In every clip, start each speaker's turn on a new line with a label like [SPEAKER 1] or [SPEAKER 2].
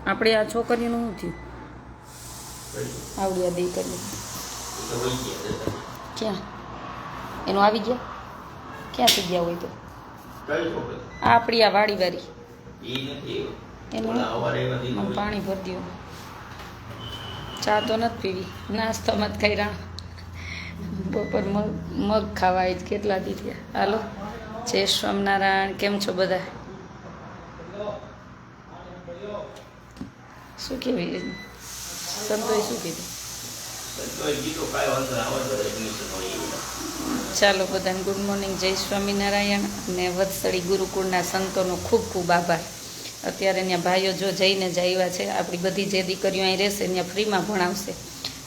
[SPEAKER 1] આપણે આ છોકરીનું શું થયું? આવડી આ દીકરી ક્યાં એનું આવી ગયા? ક્યાંથી ગયા હોય તો? આ આપણી આ વાડીવાળી એનું મને પાણી ભરી દો. ચા તો નથી પીવી, નાસ્તામાં જ ખાઈ રહ્યા. બપોર મગ ખાવા જ કેટલા દી થયા. હાલો, જય સ્વામિનારાયણ. કેમ છો બધા? શું કેવી સંતોષ શું કીધું? ચાલો બધાને ગુડ મોર્નિંગ, જય સ્વામિનારાયણ. અને વત્સળી ગુરુકુળના સંતોનો ખૂબ ખૂબ આભાર. અત્યારે ત્યાં ભાઈઓ જો જઈને જ આવ્યા છે. આપણી બધી જે દીકરીઓ અહીં રહેશે ત્યાં ફ્રીમાં ભણાવશે.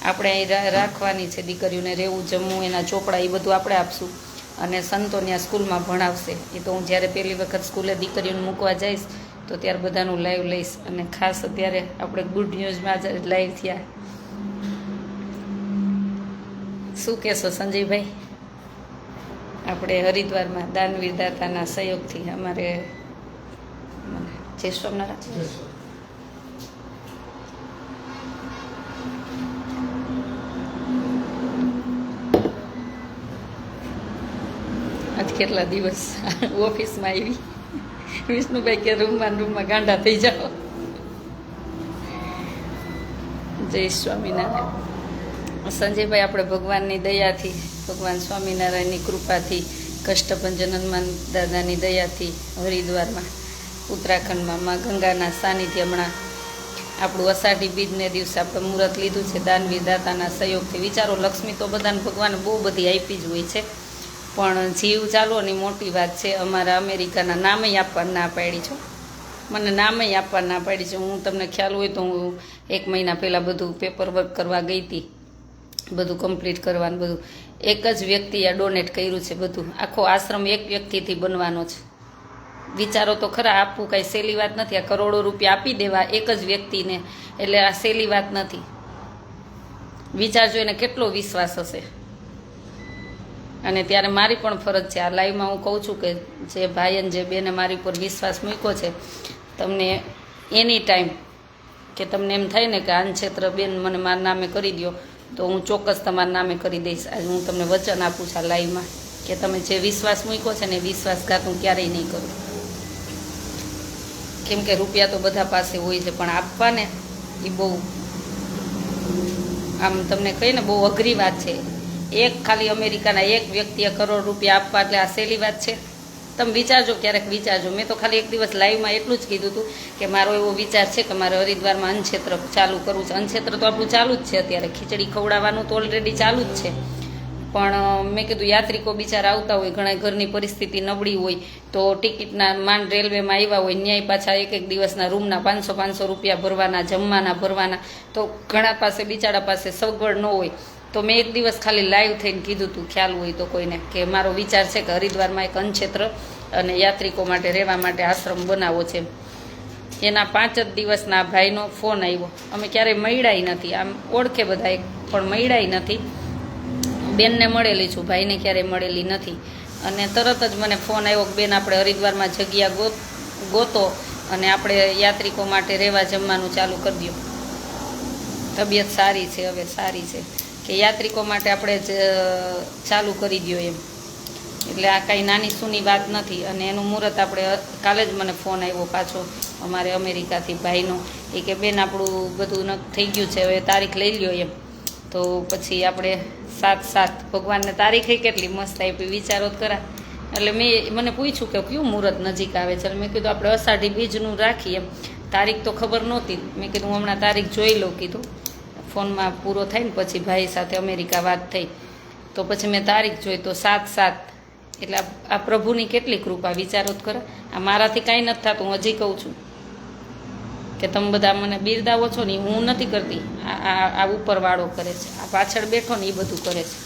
[SPEAKER 1] આપણે અહીં રાખવાની છે દીકરીઓને, રહેવું, જમવું, એના ચોપડા એ બધું આપણે આપશું. અને સંતો ત્યાં સ્કૂલમાં ભણાવશે. એ તો હું જ્યારે પહેલી વખત સ્કૂલે દીકરીઓને મૂકવા જઈશ તો ત્યારે બધાનું લાઈવ લઈશ. અને ખાસ અત્યારે આપણે ગુડ ન્યૂઝમાં જ લાઈવ થયા. શું કહેશો સંજયભાઈ? આપણે હરિદ્વારમાં દાનવીર દાતાના સહયોગથી અમારે જય સ્વામિનારાયણ. આજ કેટલા દિવસ ઓફિસમાં આવી. વિષ્ણુભાઈ કે રૂમમાં ગાંડા થઈ જાઓ. જય સ્વામિનારાયણ. સંજયભાઈ, આપણે ભગવાનની દયાથી, ભગવાન સ્વામિનારાયણની કૃપાથી, કષ્ટભંજન હનુમાન દાદાની દયાથી હરિદ્વારમાં ઉત્તરાખંડમાં માં ગંગાના સાનિધ્ય હમણાં આપણું અષાઢી બીજને દિવસે આપણે મુહૂર્ત લીધું છે દાનવીર દાતાના સહયોગથી. વિચારો, લક્ષ્મી તો બધાને ભગવાને બહુ બધી આપી જ હોય છે, પણ જીવ ચાલોની મોટી વાત છે. અમારા અમેરિકાના નામે આપવા ના પાડી છો, મને નામે આપવા ના પાડી છે. હું તમને ખ્યાલ હોય તો હું 1 મહિના પહેલાં બધું પેપર વર્ક કરવા ગઈ હતી, બધું કમ્પ્લીટ કરવાનું. બધું એક જ વ્યક્તિએ ડોનેટ કર્યું છે. બધું આખો આશ્રમ એક વ્યક્તિથી બનવાનો છે. વિચારો તો ખરા, આપવું કાંઈ સહેલી વાત નથી. આ કરોડો રૂપિયા આપી દેવા એક જ વ્યક્તિને, એટલે આ સહેલી વાત નથી. વિચારજો એને કેટલો વિશ્વાસ હશે. અને ત્યારે મારી પણ ફરજ છે, આ લાઈવમાં હું કહું છું કે જે ભાઈ અને જે બેને મારી ઉપર વિશ્વાસ મૂક્યો છે, તમને એની ટાઈમ કે તમને એમ થાય ને કે આ ક્ષેત્ર બેન મને મારા નામે કરી દો, તો હું ચોક્કસ તમારા નામે કરી દઈશ. આજે હું તમને વચન આપું છું આ લાઈવમાં કે તમે જે વિશ્વાસ મૂક્યો છે ને, વિશ્વાસઘાત હું ક્યારેય નહીં કરું. કેમ કે રૂપિયા તો બધા પાસે હોય છે, પણ આપવા ને એ બહુ, આમ તમને કહીને બહુ અઘરી વાત છે. એક ખાલી અમેરિકાના એક વ્યક્તિએ કરોડ રૂપિયા આપવા એટલે આ સહેલી વાત છે? તમે વિચારજો, ક્યારેક વિચારજો. મેં તો ખાલી એક દિવસ લાઈવમાં એટલું જ કીધું હતું કે મારો એવો વિચાર છે કે મારે હરિદ્વારમાં અન્નક્ષેત્ર ચાલુ કરવું છે. અન્નક્ષેત્ર તો આપણું ચાલુ જ છે અત્યારે, ખીચડી ખવડાવવાનું તો ઓલરેડી ચાલુ જ છે. પણ મેં કીધું યાત્રિકો બિચારા આવતા હોય, ઘણા ઘરની પરિસ્થિતિ નબળી હોય, તો ટિકિટના માંડ રેલવેમાં આવ્યા હોય, ન્યાય પાછા એક દિવસના રૂમના 500 રૂપિયા ભરવાના, જમવાના ભરવાના, તો ઘણા પાસે બિચારા પાસે સગવડ ન હોય. તો મેં એક દિવસ ખાલી લાઈવ થઈને કીધું હતું, ખ્યાલ હોય તો કોઈને, કે મારો વિચાર છે કે હરિદ્વારમાં એક અન્નક્ષેત્ર અને યાત્રિકો માટે રહેવા માટે આશ્રમ બનાવવો છે. એના 5 જ દિવસના ભાઈનો ફોન આવ્યો. અમે ક્યારેય મળ્યા નથી, આમ ઓળખે બધા એક, પણ મળ્યા નથી. બેનને મળેલી છું, ભાઈને ક્યારેય મળેલી નથી. અને તરત જ મને ફોન આવ્યો કે બેન આપણે હરિદ્વારમાં જગ્યા ગોતો અને આપણે યાત્રિકો માટે રહેવા જમવાનું ચાલુ કરી દો. તબિયત સારી છે, હવે સારી છે, કે યાત્રિકો માટે આપણે જ ચાલુ કરી દો એમ. એટલે આ કાંઈ નાની સૂની વાત નથી. અને એનું મુહૂર્ત આપણે કાલે જ મને ફોન આવ્યો પાછો અમારે અમેરિકાથી ભાઈનો, એ કે બેન આપણું બધું થઈ ગયું છે, હવે તારીખ લઈ લ્યો એમ. તો પછી આપણે 7/7 ભગવાનને તારીખે કેટલી મસ્ત આપી, વિચારો જ કરા. એટલે મને પૂછ્યું કે કયું મુહૂર્ત નજીક આવે છે. મેં કીધું આપણે અષાઢી બીજનું રાખીએ એમ. તારીખ તો ખબર નહોતી. મેં કીધું હું હમણાં તારીખ જોઈ લઉં કીધું. ફોનમાં પૂરો થાય ને પછી ભાઈ સાથે અમેરિકા વાત થઈ, તો પછી મેં તારીખ જોઈ તો 7/7. એટલે આ પ્રભુની કેટલી કૃપા, વિચારો જ ખરા. આ મારાથી કાંઈ નથી થતું. હું હજી કહું છું કે તમે બધા મને બિરદાવો છો ને, હું નથી કરતી, આ ઉપરવાળો કરે છે. આ પાછળ બેઠો ને એ બધું કરે છે.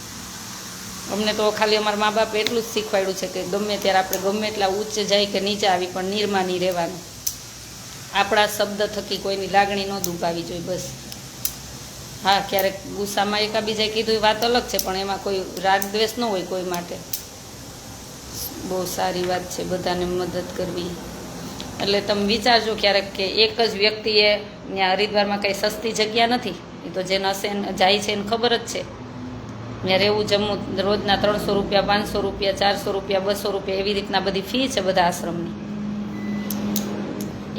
[SPEAKER 1] અમને તો ખાલી અમારા મા બાપે એટલું જ શીખવાડ્યું છે કે ગમે ત્યારે આપણે ગમે એટલા ઉચ્ચ જાય કે નીચે આવી, પણ નિર્માની રહેવાનું. આપણા શબ્દ થકી કોઈની લાગણી ન દુભાવી જોઈએ, બસ. હા, ક્યારેક ગુસ્સામાં એકાબીજાએ કીધું એ વાત અલગ છે, પણ એમાં કોઈ રાગ દ્વેષ ન હોય કોઈ માટે. બહુ સારી વાત છે બધાને મદદ કરવી. એટલે તમે વિચારજો ક્યારેક કે એક જ વ્યક્તિએ ત્યાં હરિદ્વારમાં કંઈ સસ્તી જગ્યા નથી. એ તો જેને હશે જાય છે એને ખબર જ છે. ત્યાં રહેવું જમવું રોજના 300 રૂપિયા, 500 રૂપિયા, 400 રૂપિયા, 200 રૂપિયા એવી રીતના બધી ફી છે બધા આશ્રમની.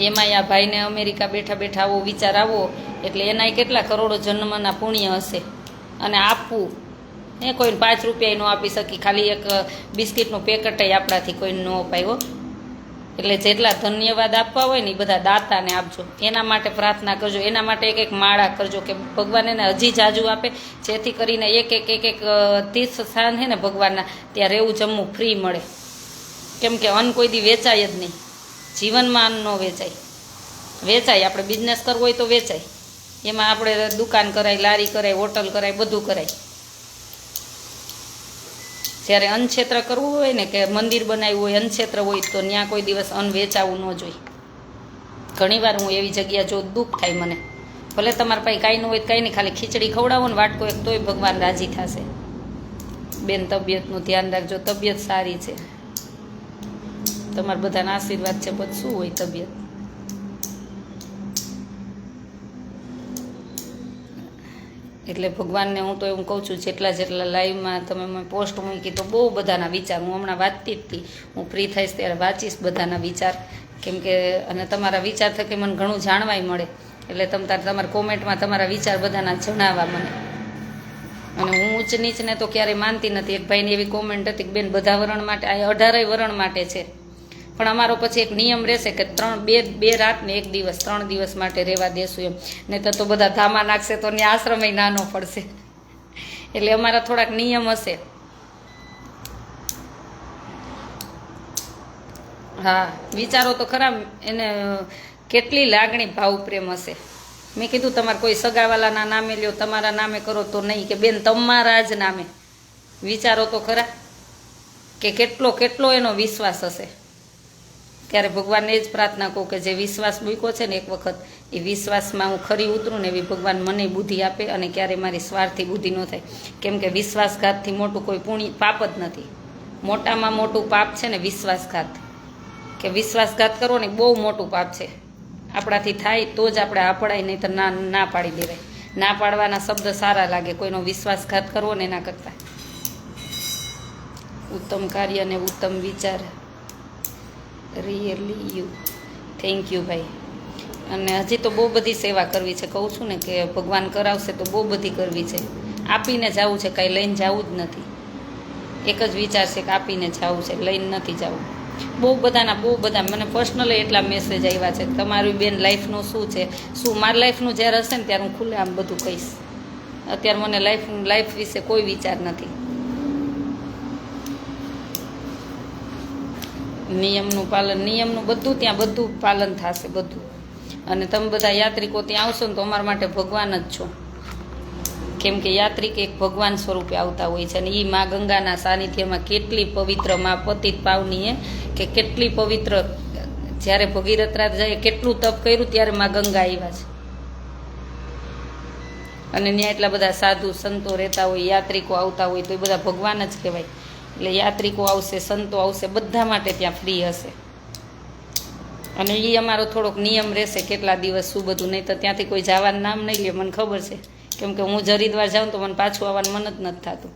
[SPEAKER 1] એમાંય આ ભાઈને અમેરિકા બેઠા બેઠા આવો વિચાર આવો એટલે એનાય કેટલા કરોડો જન્મના પુણ્ય હશે. અને આપવું એ કોઈને 5 રૂપિયા ન આપી શકી, ખાલી એક બિસ્કિટનું પેકેટ આપણાથી કોઈને ન અપાયો. એટલે જેટલા ધન્યવાદ આપવા હોય ને એ બધા દાતાને આપજો. એના માટે પ્રાર્થના કરજો, એના માટે એક એક માળા કરજો કે ભગવાન એને હજી જાજુ આપે, જેથી કરીને એક તીર્થ સ્થાન છે ને ભગવાનના, ત્યાં રહેવું જમવું ફ્રી મળે. કેમ કે અન્ન કોઈ દી વેચાય જ નહીં, જીવનમાં અન્ન ન વેચાય. વેચાય આપણે બિઝનેસ કરવો હોય તો વેચાય, એમાં આપણે દુકાન કરાય, લારી કરાય, હોટલ કરાય, બધું કરાય. જ્યારે અન્નક્ષેત્ર કરવું હોય ને કે મંદિર બનાવ્યું હોય, અન્નક્ષેત્ર હોય તો ત્યાં કોઈ દિવસ અન્ન વેચાવું ન જોઈએ. ઘણીવાર હું એવી જગ્યા જો દુઃખ થાય મને, ભલે તમારા પાસે કાંઈ ન હોય કાંઈ નહીં, ખાલી ખીચડી ખવડાવો ને વાટકો એક તોય ભગવાન રાજી થશે. બેન તબિયતનું ધ્યાન રાખજો, તબિયત સારી છે, તમારા બધાના આશીર્વાદ છે, પછી શું હોય તબિયત. એટલે ભગવાનને હું તો એવું કહું છું, જેટલા લાઈવમાં તમે મેં પોસ્ટ મૂકી તો બહુ બધાના વિચાર હું હમણાં વાંચતી જ હતી. હું ફ્રી થઈશ ત્યારે વાંચીશ બધાના વિચાર, કેમ કે અને તમારા વિચાર થકી મને ઘણું જાણવાય મળે. એટલે તમારા કોમેન્ટમાં તમારા વિચાર બધાના જણાવવા મને. અને હું ઊંચ નીચને તો ક્યારેય માનતી નથી. એક ભાઈની એવી કોમેન્ટ હતી કે બેન બધા વરણ માટે, આ 18 વરણ માટે છે, પણ અમારો પછી એક નિયમ રહેશે કે બે રાત ને 1 દિવસ 3 દિવસ માટે રહેવા દેશું એમ. નહીં તો બધા ધામા નાખશે તો ને આશ્રમે નાનો પડશે. એટલે અમારા થોડાક નિયમ હશે. હા, વિચારો તો ખરા એને કેટલી લાગણી ભાવ પ્રેમ હશે. મેં કીધું તમારે કોઈ સગાવાલાના નામે લ્યો, તમારા નામે કરો તો નહીં, કે બેન તમારા જ નામે. વિચારો તો ખરા કે કેટલો એનો વિશ્વાસ હશે. ત્યારે ભગવાનને જ પ્રાર્થના કહું કે જે વિશ્વાસ મૂક્યો છે ને એક વખત, એ વિશ્વાસમાં હું ખરી ઉતરું ને એવી ભગવાન મને બુદ્ધિ આપે, અને ક્યારે મારી સ્વાર્થી બુદ્ધિ ન થાય. કેમ કે વિશ્વાસઘાતથી મોટું કોઈ પાપ જ નથી. મોટામાં મોટું પાપ છે ને વિશ્વાસઘાત. કે વિશ્વાસઘાત કરવો ને બહુ મોટું પાપ છે. આપણાથી થાય તો જ આપણે આપણાય, નહીં તો ના પાડી દેવાય. ના પાડવાના શબ્દ સારા લાગે, કોઈનો વિશ્વાસઘાત કરવો ને એના કરતાં. ઉત્તમ કાર્ય અને ઉત્તમ વિચાર, રિયલી યુ, થેન્ક યુ ભાઈ. અને હજી તો બહુ બધી સેવા કરવી છે, કહું છું ને કે ભગવાન કરાવશે તો બહુ બધી કરવી છે. આપીને જવું છે, કાંઈ લઈને જવું જ નથી. એક જ વિચાર છે કે આપીને જવું છે, લઈને નથી જવું. બહુ બધા મને પર્સનલી એટલા મેસેજ આવ્યા છે, તમારી બેન લાઈફનું શું છે, શું મારી લાઈફનું જ્યારે હશે ને ત્યારે હું ખુલ્લે આમ બધું કહીશ. અત્યારે મને લાઈફ વિશે કોઈ વિચાર નથી. નિયમનું બધું ત્યાં બધું પાલન થશે બધું. અને તમે બધા યાત્રિકો ત્યાં આવશો ને તો અમારા માટે ભગવાન જ છો. કેમ કે યાત્રિક એક ભગવાન સ્વરૂપે આવતા હોય છે. અને એ મા ગંગાના સાનિધ્યમાં કેટલી પવિત્ર, મા પતિત પાવની કે કેટલી પવિત્ર. જ્યારે ભગીરથ રાત જાય કેટલું તપ કર્યું ત્યારે મા ગંગા આવ્યા છે. અને ત્યાં એટલા બધા સાધુ સંતો રહેતા હોય, યાત્રિકો આવતા હોય, તો એ બધા ભગવાન જ કહેવાય. એટલે યાત્રિકો આવશે, સંતો આવશે, બધા માટે ત્યાં ફ્રી હશે. અને એ અમારો થોડોક નિયમ રહેશે કેટલા દિવસ શું બધું, નહીં તો ત્યાંથી કોઈ જવાનું નામ નહીં લે, મને ખબર છે. કેમ કે હું હરિદ્વાર જાઉં તો મને પાછું આવવાનું મન જ નથી થતું.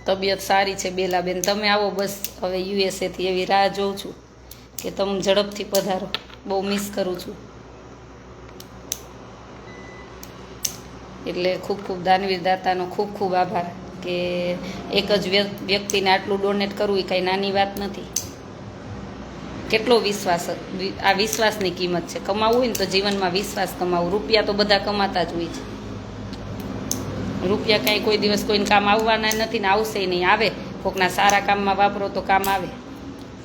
[SPEAKER 1] તબિયત સારી છે બેલાબેન, તમે આવો બસ. હવે યુએસએથી એવી રાહ જોઉં છું કે તમે ઝડપથી પધારો. બહુ મિસ કરું છું. એટલે ખૂબ દાનવીર દાતાનો ખૂબ આભાર કે એક જ વ્યક્તિને આટલું ડોનેટ કરવું એ કાંઈ નાની વાત નથી. કેટલો વિશ્વાસ, આ વિશ્વાસની કિંમત છે. કમાવું હોય ને તો જીવનમાં વિશ્વાસ કમાવું. રૂપિયા તો બધા કમાતા જ હોય છે. રૂપિયા કાંઈ કોઈ દિવસ કોઈને કામ આવવાના નથી ને આવશે નહીં. આવે કોકના સારા કામમાં વાપરો તો કામ આવે.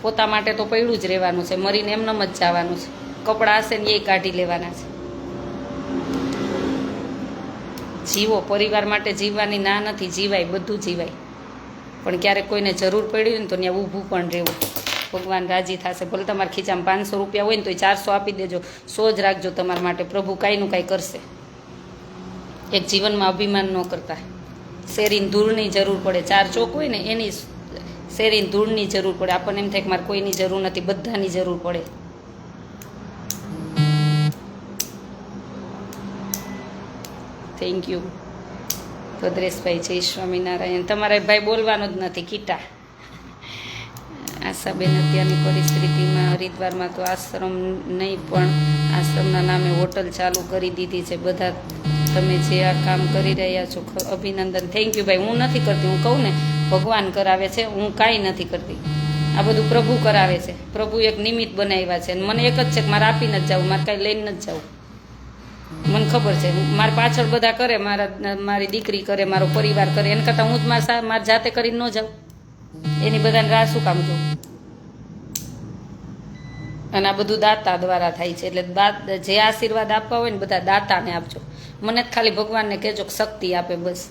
[SPEAKER 1] પોતા માટે તો પડ્યું જ રહેવાનું છે, મરીને એમનેમ જ જવાનું છે. કપડાં હશે ને એ કાઢી લેવાના છે. જીવો, પરિવાર માટે જીવવાની ના નથી, જીવાય, બધું જીવાય. પણ ક્યારેક કોઈને જરૂર પડી ને તો ત્યાં ઊભું પણ રહેવું. ભગવાન રાજી થશે. ભલે તમારા ખીચામાં 500 રૂપિયા હોય ને તો 400 આપી દેજો. 100 જ રાખજો તમારા માટે. પ્રભુ કાંઈનું કાંઈ કરશે. એક જીવનમાં અભિમાન ન કરતા. શેરીને ધૂળની જરૂર પડે, 4 ચોક હોય ને એની શેરીની ધૂળની જરૂર પડે. આપણને એમ થાય કે મારે કોઈની જરૂર નથી, બધાની જરૂર પડે. Thank you Bhadreshbhai. જય સ્વામિનારાયણ. તમારા ભાઈ બોલવાનો જ નથી, કીટા. આશાબેન, અત્યારની પરિસ્થિતિમાં હરિદ્વારમાં તો આશ્રમ નહીં પણ આશ્રમના નામે હોટલ ચાલુ કરી દીધી છે. બધા તમે જે આ કામ કરી રહ્યા છો અભિનંદન. થેન્ક યુ ભાઈ. હું નથી કરતી, હું કહું ને ભગવાન કરાવે છે, હું કાંઈ નથી કરતી. આ બધું પ્રભુ કરાવે છે. પ્રભુ એક નિમિત્ત બનાવ્યા છે. અને મને એક જ છે કે મારે આપીને જ જવું, મારે કાંઈ લઈને જ જવું. મને ખબર છે મારા પાછળ બધા કરે, મારી દીકરી કરે, મારો પરિવાર કરે, એને કરતાં હું જ મારી જાતે કરીને ન જાઉં. એની બધાને રાહ શું કામ જોઉં? અને આ બધું દાતા દ્વારા થાય છે. એટલે જે આશીર્વાદ આપવા હોય ને બધા દાતાને આપજો. મને જ ખાલી ભગવાનને કહેજો કે શક્તિ આપે, બસ.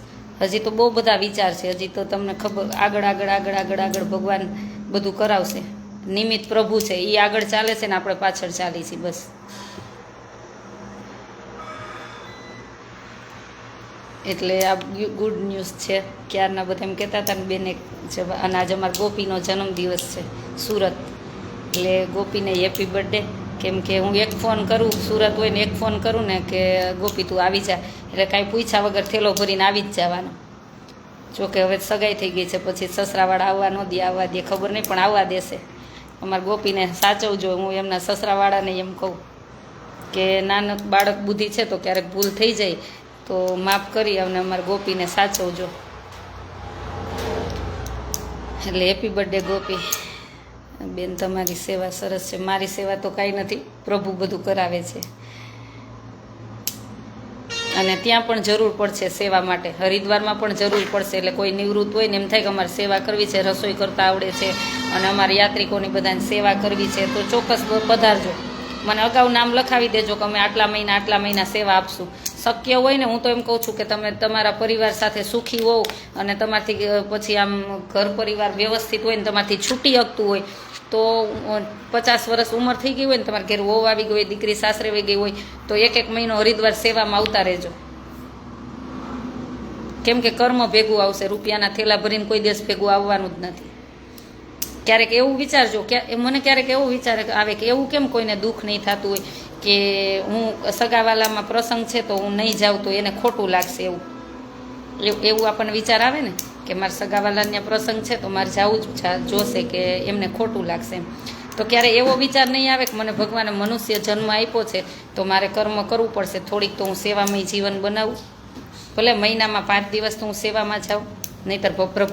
[SPEAKER 1] હજી તો બહુ બધા વિચાર છે. હજી તો તમને ખબર, આગળ આગળ આગળ આગળ આગળ ભગવાન બધું કરાવશે. નિમિત્ત પ્રભુ છે, એ આગળ ચાલે છે ને આપણે પાછળ ચાલી છીએ, બસ. એટલે આ ગુડ ન્યૂઝ છે. ક્યારના બધા એમ કહેતા હતા ને બેને, અને આજે અમારા ગોપીનો જન્મદિવસ છે સુરત. એટલે ગોપીને હેપી બર્થડે. કેમ કે હું એક ફોન કરું, સુરત હોય ને એક ફોન કરું ને કે ગોપી તું આવી જા, એટલે કાંઈ પૂછ્યા વગર થેલો ભરીને આવી જ જવાનો. જોકે હવે સગાઈ થઈ ગઈ છે, પછી સસરાવાળા આવવા ન દે, આવવા દે ખબર નહીં, પણ આવવા દેશે. અમારા ગોપીને સાચવજો. હું એમના સસરાવાળાને એમ કહું કે નાનક બાળક બુદ્ધિ છે તો ક્યારેક ભૂલ થઈ જાય તો માફ કરી અને અમારા ગોપીને સાચવજો. એટલે હેપી બર્થડે ગોપી બેન. તમારી સેવા સરસ છે. મારી સેવા તો કાંઈ નથી, પ્રભુ બધું કરાવે છે. અને ત્યાં પણ જરૂર પડશે સેવા માટે, હરિદ્વારમાં પણ જરૂર પડશે. એટલે કોઈ નિવૃત્ત હોય ને એમ થાય કે અમારે સેવા કરવી છે, રસોઈ કરતા આવડે છે અને અમારે યાત્રિકોની બધાને સેવા કરવી છે, તો ચોક્કસ પધારજો. મને અગાઉ નામ લખાવી દેજો કે અમે આટલા મહિના સેવા આપશું. શક્ય હોય ને, હું તો એમ કહું છું કે તમે તમારા પરિવાર સાથે સુખી હોવ અને તમારથી પછી આમ ઘર પરિવાર વ્યવસ્થિત હોય ને તમારથી છૂટી શકતું હોય તો 50 વર્ષ ઉંમર થઈ ગઈ હોય ને, તમારે ઘેર વહુ આવી ગઈ હોય, દીકરી સાસરે વહી ગઈ હોય, તો એક મહિનો હરિદ્વાર સેવામાં આવતા રહેજો. કેમ કે કર્મ ભેગું આવશે, રૂપિયાના થેલા ભરીને કોઈ દિવસ ભેગું આવવાનું જ નથી. ક્યારેક એવું વિચારજો, મને ક્યારેક એવું વિચાર આવે કે એવું કેમ કોઈને દુઃખ નહીં થતું હોય કે હું સગાવાલામાં પ્રસંગ છે તો હું નહીં જાઉં તો એને ખોટું લાગશે. એવું આપણને વિચાર આવે ને કે મારા સગાવાલાને પ્રસંગ છે તો મારે જવું જ જોશે કે એમને ખોટું લાગશે એમ. તો ક્યારે એવો વિચાર નહીં આવે કે મને ભગવાને મનુષ્ય જન્મ આપ્યો છે તો મારે કર્મ કરવું પડશે, થોડીક તો હું સેવામય જીવન બનાવું, ભલે મહિનામાં 5 દિવસ તો હું સેવામાં જાઉં, નહીંતર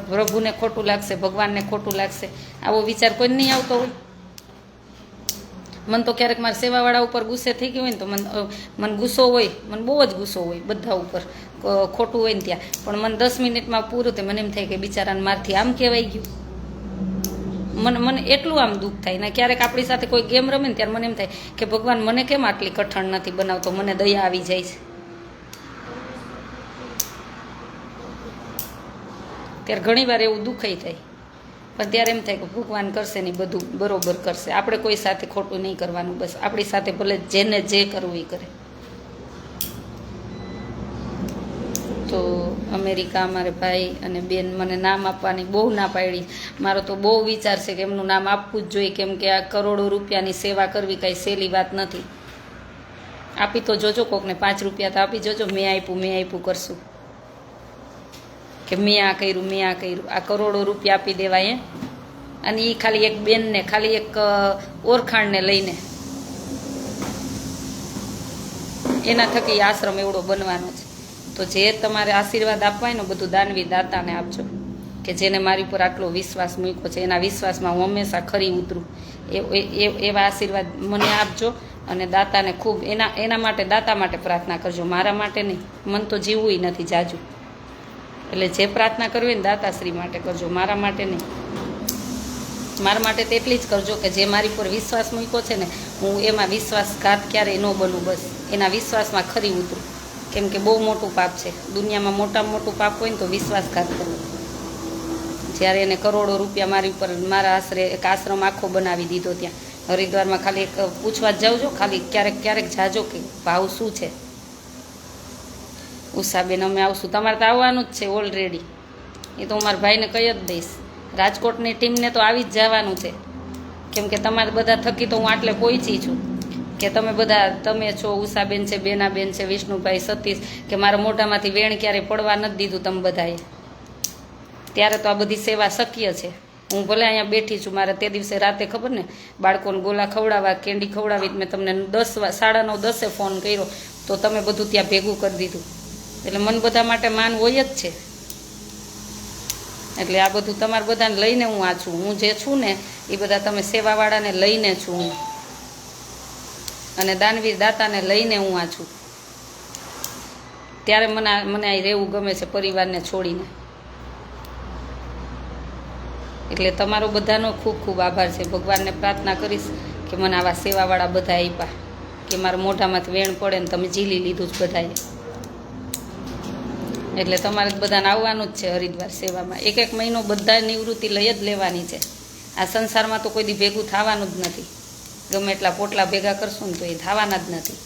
[SPEAKER 1] પ્રભુને ખોટું લાગશે, ભગવાનને ખોટું લાગશે. આવો વિચાર કોઈને નહીં આવતો હોય. મને તો ક્યારેક મારા સેવાવાળા ઉપર ગુસ્સે થઈ ગયો હોય ને તો મને ગુસ્સો હોય, મને બહુ જ ગુસ્સો હોય બધા ઉપર, ખોટું હોય ને ત્યાં. પણ મને 10 મિનિટમાં પૂરું થાય, મને એમ થાય કે બિચારાને મારથી આમ કહેવાય ગયું. મને એટલું આમ દુઃખ થાય ને. ક્યારેક આપણી સાથે કોઈ ગેમ રમે ને ત્યારે મને એમ થાય કે ભગવાન મને કેમ આટલી કઠણ નથી બનાવતો, મને દયા આવી જાય છે. ત્યારે ઘણી વાર એવું દુઃખય થાય, પણ ત્યારે એમ થાય કે ભગવાન કરશે નહીં, બધું બરોબર કરશે. આપણે કોઈ સાથે ખોટું નહીં કરવાનું, બસ આપણી સાથે ભલે જેને જે કરવું એ કરે. તો અમેરિકા અમારે ભાઈ અને બેન મને નામ આપવાની બહુ ના પાડી. મારો તો બહુ વિચાર છે કે એમનું નામ આપવું જ જોઈએ, કેમ કે આ કરોડો રૂપિયાની સેવા કરવી કાંઈ સહેલી વાત નથી. આપી તો જોજો, કોકને 5 રૂપિયા તો આપી જોજો. મેં આપ્યું કરશું કે મેં આ કર્યું. આ કરોડો રૂપિયા આપી દેવાય. અને એ ખાલી એક બેનને, ખાલી એક ઓળખાણને લઈને, એના થકી આશ્રમ એવડો બનવાનો છે. તો જે તમારે આશીર્વાદ આપવા હોય ને બધું દાનવી દાતાને આપજો, કે જેને મારી ઉપર આટલો વિશ્વાસ મૂક્યો છે, એના વિશ્વાસમાં હું હંમેશા ખરી ઉતરું. એવા આશીર્વાદ મને આપજો. અને દાતાને ખૂબ એના માટે, દાતા માટે પ્રાર્થના કરજો, મારા માટે નહીં. મન તો જીવવું નથી જાજુ. એટલે જે પ્રાર્થના કરવી હોય ને દાતાશ્રી માટે કરજો, મારા માટે નહીં. મારા માટે તો એટલી જ કરજો કે જે મારી પર વિશ્વાસ મૂક્યો છે ને, હું એમાં વિશ્વાસઘાત ક્યારેય ન બનું, બસ એના વિશ્વાસમાં ખરી ઉતરું. કેમ કે બહુ મોટું પાપ છે દુનિયામાં, મોટામાં મોટું પાપ હોય ને તો વિશ્વાસઘાત કરવો. જ્યારે એને કરોડો રૂપિયા મારી ઉપર, મારા આશરે એક આશ્રમ આખો બનાવી દીધો. ત્યાં હરિદ્વારમાં ખાલી એક પૂછવા જ જાવજો, ખાલી ક્યારેક જાજો કે ભાવ શું છે. ઉષાબેન અમે આવશું, તમારે તો આવવાનું જ છે ઓલરેડી. એ તો હું મારા ભાઈને કહી જ દઈશ. રાજકોટની ટીમને તો આવી જ જવાનું છે, કેમ કે તમારે બધા થકી તો હું આટલે પહોંચી છું કે તમે છો, ઉષાબેન છે, બેનાબેન છે, વિષ્ણુભાઈ, સતીશ, કે મારા મોઢામાંથી વેણ ક્યારેય પડવા નથી દીધું તમે બધાએ. ત્યારે તો આ બધી સેવા શક્ય છે. હું ભલે અહીંયા બેઠી છું, મારે તે દિવસે રાતે ખબર ને બાળકોને ગોલા ખવડાવવા, કેન્ડી ખવડાવી, મેં તમને 9:30 ફોન કર્યો તો તમે બધું ત્યાં ભેગું કરી દીધું. એટલે મન બધા માટે માન હોય જ છે. એટલે આ બધું તમારે બધાને લઈને હું આ છું. હું જે છું ને એ બધા તમે સેવાવાળાને લઈને છું હું, અને દાનવીર દાતાને લઈને હું આ છું. ત્યારે મને અહીં રહેવું ગમે છે પરિવારને છોડીને. એટલે તમારો બધાનો ખૂબ ખૂબ આભાર છે. ભગવાનને પ્રાર્થના કરીશ કે મને આવા સેવાવાળા બધા આપ્યા, કે મારા મોઢામાંથી વેણ પડે ને તમે ઝીલી લીધું જ બધાએ. એટલે તમારે બધાને આવવાનું જ છે હરિદ્વાર સેવામાં. 1 મહિનો બધા નિવૃત્તિ લઈ જ લેવાની છે. આ સંસારમાં તો કોઈ દી ભેગું થવાનું જ નથી. ગમે એટલા પોટલા ભેગા કરશું ને તો એ થવાના જ નથી.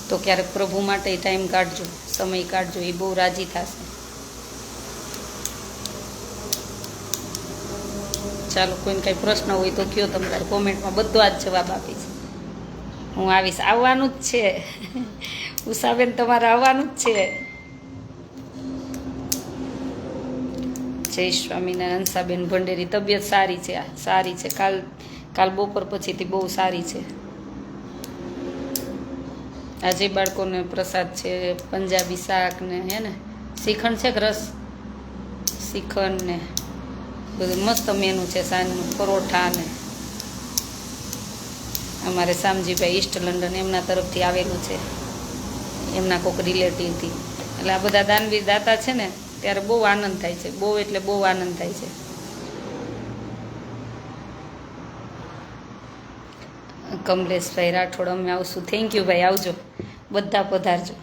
[SPEAKER 1] તો ક્યારેક પ્રભુ માટે ટાઈમ કાઢજો, સમય કાઢજો, એ બહુ રાજી થશે. ચાલો, કોઈને કાંઈ પ્રશ્ન હોય તો કયો, તમારે કોમેન્ટમાં બધો જ જવાબ આપીશ. હું આવીશ, આવવાનું જ છે. ઉષાબેન તમારે આવવાનું જ છે. જય સ્વામિનારાયણ. હંસાબેન ભંડેરી, તબિયત સારી છે, સારી છે. કાલ બપોર પછીથી બહુ સારી છે. આજે બાળકોને પ્રસાદ છે, પંજાબી શાક ને હે ને શ્રીખંડ છે કે રસ, શ્રીખંડ ને બધું મસ્ત મેનુ છે. સાંજનું પરોઠા ને અમારે શામજીભાઈ ઈસ્ટ લંડન એમના તરફથી આવેલું છે, એમના કોઈક રિલેટિવથી. એટલે આ બધા દાનવીર દાતા છે ને ત્યારે બહુ આનંદ થાય છે. બહુ એટલે બહુ આનંદ થાય છે. કમલેશભાઈ રાઠોડ, અમે આવશું. થેન્ક યુ ભાઈ, આવજો, બધા પધારજો.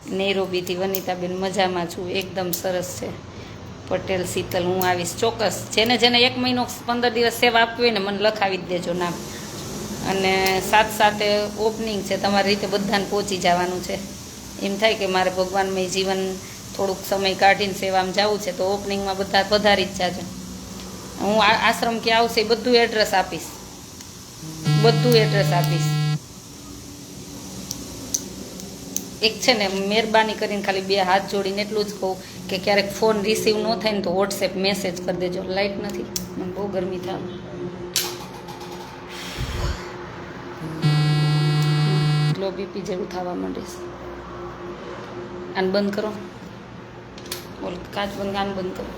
[SPEAKER 1] નેરોબીથી વનિતાબેન, મજામાં છું, એકદમ સરસ છે. પટેલ શીતલ, હું આવીશ ચોક્કસ. જેને 1 મહિનો 15 દિવસ સેવા આપવી હોય ને મને લખાવી જ દેજો નામ. અને સાથે ઓપનિંગ છે, તમારી રીતે બધાને પહોંચી જવાનું છે. એમ થાય કે મારે ભગવાનમય જીવન થોડુંક સમય કાઢીને સેવામાં જવું છે તો ઓપનિંગમાં બધા પધારી જ જાજો. હું આશ્રમ ક્યાં આવશે એ બધું એડ્રેસ આપીશ, બધું એડ્રેસ આપીશ. એક છે ને, મહેરબાની કરીને ખાલી 2 હાથ જોડીને એટલું જ કહું કે ક્યારેક ફોન રિસીવ ન થાય ને તો વોટ્સએપ મેસેજ કરી દેજો. લાઈટ નથી, મને બહુ ગરમી થાય. લો બીપી જેવું થવા માંડે છે. આને બંધ કરો, બોલ કાચ બંધ, આને બંધ કરો.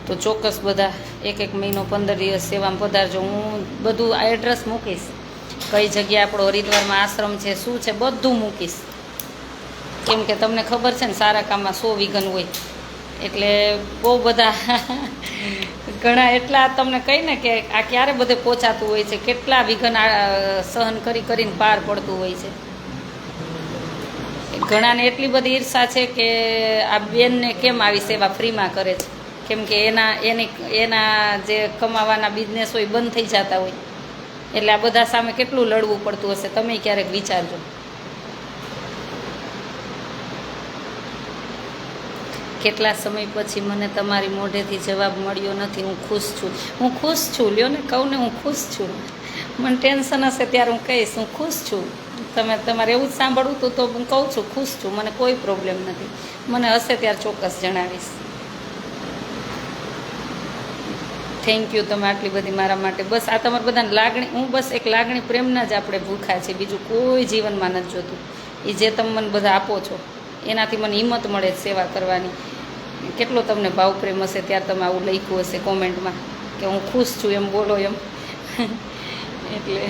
[SPEAKER 1] તો ચોક્કસ બધા 1 મહિનો 15 દિવસ સેવામાં પધારજો. હું બધું આ એડ્રેસ મૂકીશ, કઈ જગ્યાએ આપણો હરિદ્વારમાં આશ્રમ છે, શું છે, બધું મૂકીશ. કેમ કે તમને ખબર છે ને સારા કામમાં 100 વિઘન હોય. એટલે બહુ બધા ઘણા એટલા તમને કહીને કે આ ક્યારે બધે પહોંચાતું હોય છે, કેટલા વિઘન સહન કરીને પાર પડતું હોય છે. ઘણાને એટલી બધી ઈર્ષા છે કે આ બેનને કેમ આવી સેવા ફ્રીમાં કરે છે, કેમ કે એના જે કમાવાના બિઝનેસ હોય બંધ થઈ જતા હોય. એટલે આ બધા સામે કેટલું લડવું પડતું હશે, તમે ક્યારેક વિચારજો. કેટલા સમય પછી મને તમારી મોઢેથી જવાબ મળ્યો નથી. હું ખુશ છું. લ્યો ને, કહું ને, હું ખુશ છું. મને ટેન્શન હશે ત્યારે હું કહીશ હું ખુશ છું. તમારે એવું જ સાંભળવું હતું તો હું કહું છું ખુશ છું, મને કોઈ પ્રોબ્લેમ નથી. મને હશે ત્યારે ચોક્કસ જણાવીશ. થેન્ક યુ, તમે આટલી બધી મારા માટે. બસ આ તમારે બધાને લાગણી, હું બસ એક લાગણી પ્રેમના જ આપણે ભૂખા છે, બીજું કોઈ જીવનમાં નથી જોતું. એ જે તમે મને બધા આપો છો એનાથી મને હિંમત મળે સેવા કરવાની. કેટલો તમને ભાવ પ્રેમ હશે ત્યારે તમે આવું લખ્યું હશે કોમેન્ટમાં કે હું ખુશ છું, એમ બોલો એમ. એટલે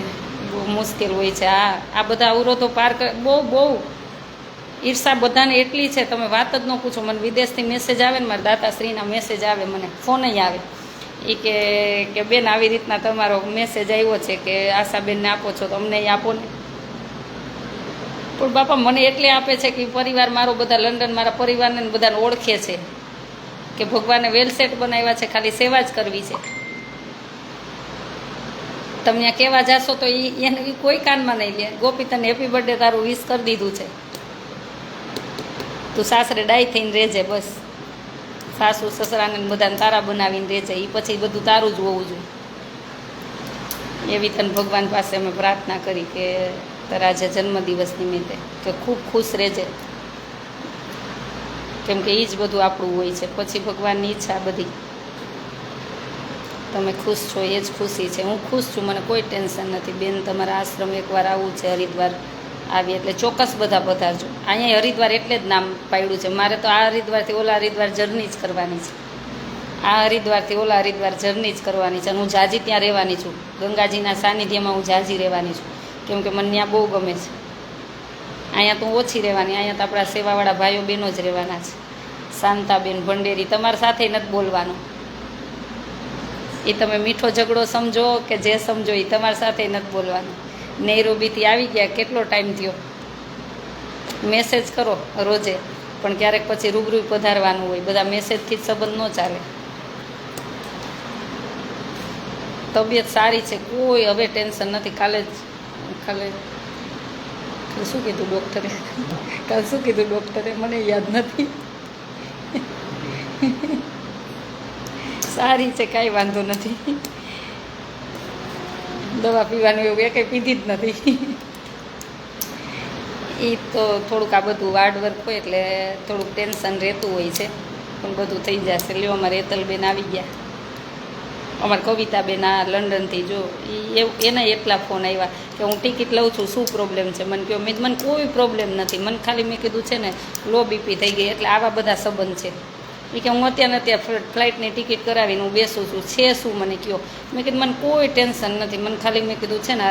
[SPEAKER 1] બહુ મુશ્કેલ હોય છે આ બધા અવરોધો પાર કર. બહુ ઈર્ષા બધાને એટલી છે, તમે વાત જ ન પૂછો. મને વિદેશથી મેસેજ આવે ને, મારા દાતાશ્રીના મેસેજ આવે, મને ફોન આવે એ કે બેન આવી રીતના તમારો મેસેજ આવ્યો છે કે આશાબેનને આપો છો તો અમને આપો ને. પણ બાપા મને એટલે આપે છે કે પરિવાર મારો બધા લંડન મારા પરિવારને બધાને ઓળખે છે કે ભગવાને વેલસેટ બનાવ્યા છે, ખાલી સેવા જ કરવી છે. તમે ત્યાં કહેવા જાશો તો એને કોઈ કાનમાં નહીં લે. ગોપી તને હેપી બર્થડે તારું વિશ કરી દીધું છે. તું સાસરે ડાય થઈને રહેજે, બસ સાસુ સસરાને ને બધાને તારા બનાવીને રહેજે, એ પછી બધું તારું જ હોવું જોઈએ. એવી તને ભગવાન પાસે અમે પ્રાર્થના કરી કે તારા આજે જન્મદિવસ નિમિત્તે કે ખૂબ ખુશ રહેજે, કેમ કે એ જ બધું આપણું હોય છે. પછી ભગવાનની ઈચ્છા બધી. તમે ખુશ છો એ જ ખુશી છે. હું ખુશ છું, મને કોઈ ટેન્શન નથી. બેન, તમારા આશ્રમ એકવાર આવવું છે, હરિદ્વાર આવી એટલે ચોક્કસ બધા પધારજો. અહીંયા હરિદ્વાર એટલે જ નામ પાડ્યું છે. મારે તો આ હરિદ્વારથી ઓલા હરિદ્વાર જર્ની જ કરવાની છે. આ હરિદ્વારથી ઓલા હરિદ્વાર જર્ની જ કરવાની છે. અને હું જાજી ત્યાં રહેવાની છું. ગંગાજીના સાનિધ્યમાં હું જાજી રહેવાની છું, કેમ કે મને ત્યાં બહુ ગમે છે. અહીંયા તો હું ઓછી રહેવાની. અહીંયા તો આપણા સેવાવાળા ભાઈઓ બહેનો જ રહેવાના છે. શાંતાબેન ભંડેરી, તમારી સાથે નથી બોલવાનું. એ તમે મીઠો ઝઘડો સમજો કે જે સમજો એ તમારી સાથે નથી બોલવાનું. નૈરોબીથી આવી ગયા, કેટલો ટાઈમ થયો? મેસેજ કરો રોજે, પણ ક્યારેક પછી રૂબરૂ પધારવાનું હોય. બધા મેસેજથી જ સંબંધ ન ચાલે. તબિયત સારી છે, કોઈ હવે ટેન્શન નથી. કાલે શું કીધું ડૉક્ટરે? કાલે શું કીધું ડૉક્ટરે મને યાદ નથી. સારી છે, કાંઈ વાંધો નથી. દવા પીવાનું એવું એ કંઈ પીધી જ નથી. એ તો થોડુંક આ બધું હાર્ડવર્ક હોય એટલે થોડુંક ટેન્શન રહેતું હોય છે, પણ બધું થઈ જશે. લ્યો, અમારે હેતલબેન આવી ગયા. અમારે કવિતાબેન આ લંડનથી, જો એના એટલા ફોન આવ્યા કે હું ટિકિટ લઉં છું, શું પ્રોબ્લેમ છે મને કહો. મને કોઈ પ્રોબ્લેમ નથી. મને ખાલી મેં કીધું છે ને લો બીપી થઈ ગઈ, એટલે આવા બધા સંબંધ છે. એ કે હું અત્યારે ફ્લાઇટની ટિકિટ કરાવીને હું બેસું છું, છે શું મને કહો. મેં કીધું મને કોઈ ટેન્શન નથી. મને ખાલી મેં કીધું છે ને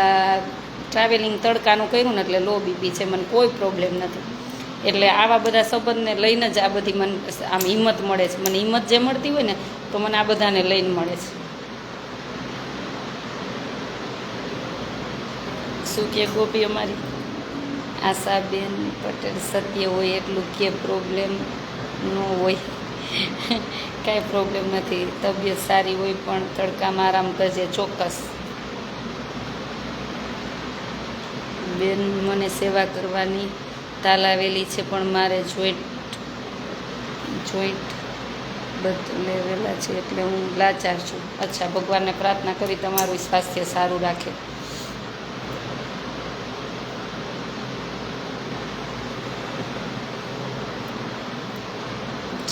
[SPEAKER 1] ટ્રાવેલિંગ તડકાનું કર્યું ને એટલે લો બીપી છે, મને કોઈ પ્રોબ્લેમ નથી. એટલે આવા બધા સંબંધને લઈને જ આ બધી મને આમ હિંમત મળે છે. મને હિંમત જે મળતી હોય ને તો મને આ બધાને લઈને મળે છે. શું કે ગોપી અમારી આશાબેન પટેલ, સત્ય હોય એટલું કે પ્રોબ્લેમ ન હોય. કાંઈ પ્રોબ્લેમ નથી. તબિયત સારી હોય પણ તડકામાં આરામ કરજે, ચોક્કસ. બેન, મને સેવા કરવાની તાલાવેલી છે, પણ મારે જોઈન્ટ બદલેલા છે એટલે હું લાચાર છું. અચ્છા, ભગવાનને પ્રાર્થના કરી તમારું સ્વાસ્થ્ય સારું રાખે.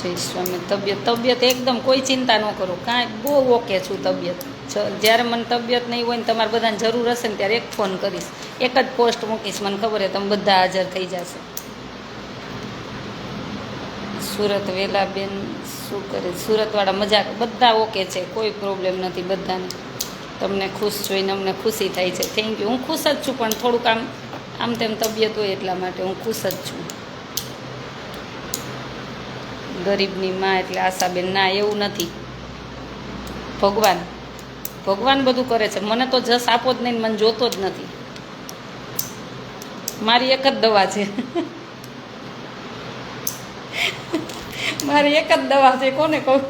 [SPEAKER 1] જય સ્વામી. તબિયત એકદમ કોઈ ચિંતા ન કરો, કાંઈ બહુ ઓકે છું તબિયત. જ્યારે મને તબિયત નહીં હોય ને તમારે બધાને જરૂર હશે ને ત્યારે એક ફોન કરીશ, એક જ પોસ્ટ મૂકીશ, મને ખબર છે તમે બધા હાજર થઈ જશે. સુરત વેલાબેન શું કરે? સુરતવાળા મજાક, બધા ઓકે છે, કોઈ પ્રોબ્લેમ નથી બધાને. તમને ખુશ જોઈને અમને ખુશી થાય છે. Thank you. હું ખુશ જ છું, પણ થોડુંક આમ તેમ તબિયત હોય એટલા માટે હું ખુશ જ છું. ગરીબની માં એટલે આશાબેન, ના એવું નથી. ભગવાન બધું કરે છે. મને તો જસ આપો જ નહીં, મને જોતો જ નથી. મારી એક જ દવા છે. મારી એક જ દવા છે, કોને કહું?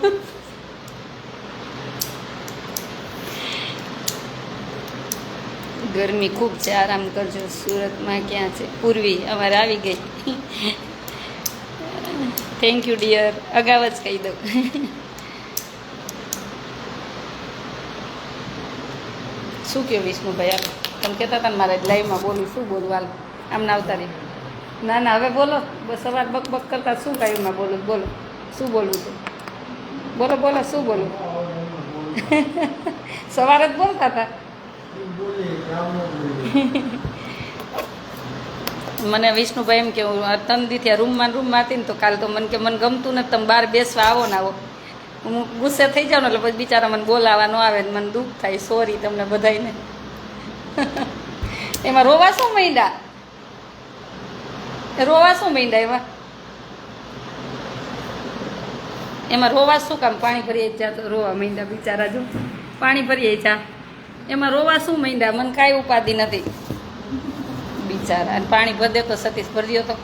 [SPEAKER 1] ગરમી ખૂબ છે, આરામ કરજો. સુરતમાં ક્યાં છે? પૂર્વી અમારે આવી ગઈ. Thank you dear. અગાઉ જ કહી દઉં. શું કહ્યું વિષ્ણુભાઈ? આપ તમે કહેતા હતા ને મારે લાઈવમાં બોલું, શું બોલું? હાલ આમ ના આવતા રહી. ના હવે બોલો. બસ સવાર બકબક કરતા શું કાંઈમાં બોલું? બોલો શું બોલવું છે? બોલો શું બોલું? સવારે જ બોલતા હતા. મને વિષ્ણુભાઈ એમ કે હું ત્રણ દીથી આ રૂમમાં હતી ને તો કાલે તો મને કે મને ગમતું નથી, તમે બહાર બેસવા આવો ને આવો. હું ગુસ્સે થઈ જાઉં ને એટલે પછી બિચારા મને બોલાવા ન આવે ને મને દુઃખ થાય. સોરી તમને બધાને. એમાં રોવા શું માંડ્યા? એમાં રોવા શું કામ? પાણી ભરી જા તો રોવા માંડ્યા બિચારા. જો પાણી ભરી જા, એમાં રોવા શું માંડ્યા? મને કાંઈ ઉપાધિ નથી બિચારા. અને પાણી ભરી દે તો સતીશ ભરજો તો.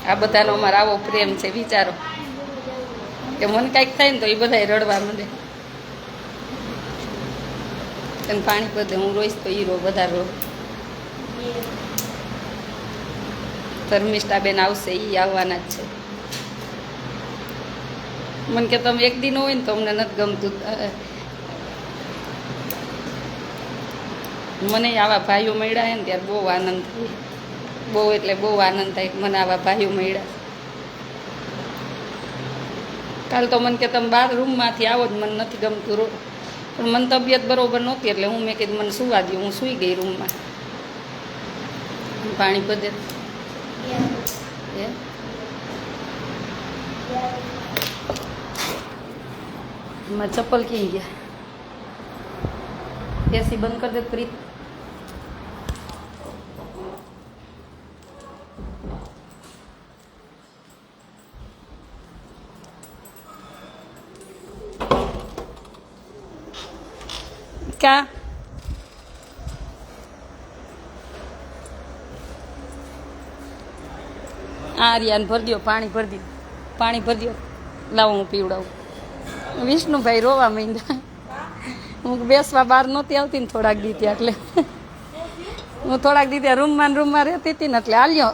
[SPEAKER 1] આ બધાનો અમારો આવો પ્રેમ છે, વિચારો. કે મને કાંઈક થાય ને તો એ બધા રડવા માંડે. અને પાણી ભરી દે, હું રોઈશ તો એ રો, બધા રો. ધર્મિષ્ઠાબેન આવશે, એ આવવાના જ છે. મને કે તમે એક દિન હોય ને તો અમને નથી ગમતું. મને આવા ભાઈઓ મળ્યા હે ને ત્યારે બહુ આનંદ થાય, બહુ એટલે બહુ આનંદ થાય કે મને આવા ભાઈઓ મળ્યા. કાલ તો મને કે તમે બાર રૂમમાંથી આવો જ મને નથી ગમતું રો, પણ મને તબિયત બરોબર નહોતી એટલે હું મેં કીધું મને સુવા દઉં. હું સૂઈ ગઈ રૂમમાં. પાણી બધે એમાં ચપ્પલ ક્યાં ગયા? એસી બંધ કરી દે પ્રીત. કા આર્યાને ભરી દો, પાણી ભરી દો, પાણી ભરી દો. લાવો હું પીવડાવું. વિષ્ણુભાઈ રોવા માંડ્યા. હું બેસવા બહાર નહોતી આવતી ને થોડાક દી ત્યાં, એટલે હું થોડાક દી ત્યાં રૂમમાં રહેતી હતી ને એટલે આલ્યો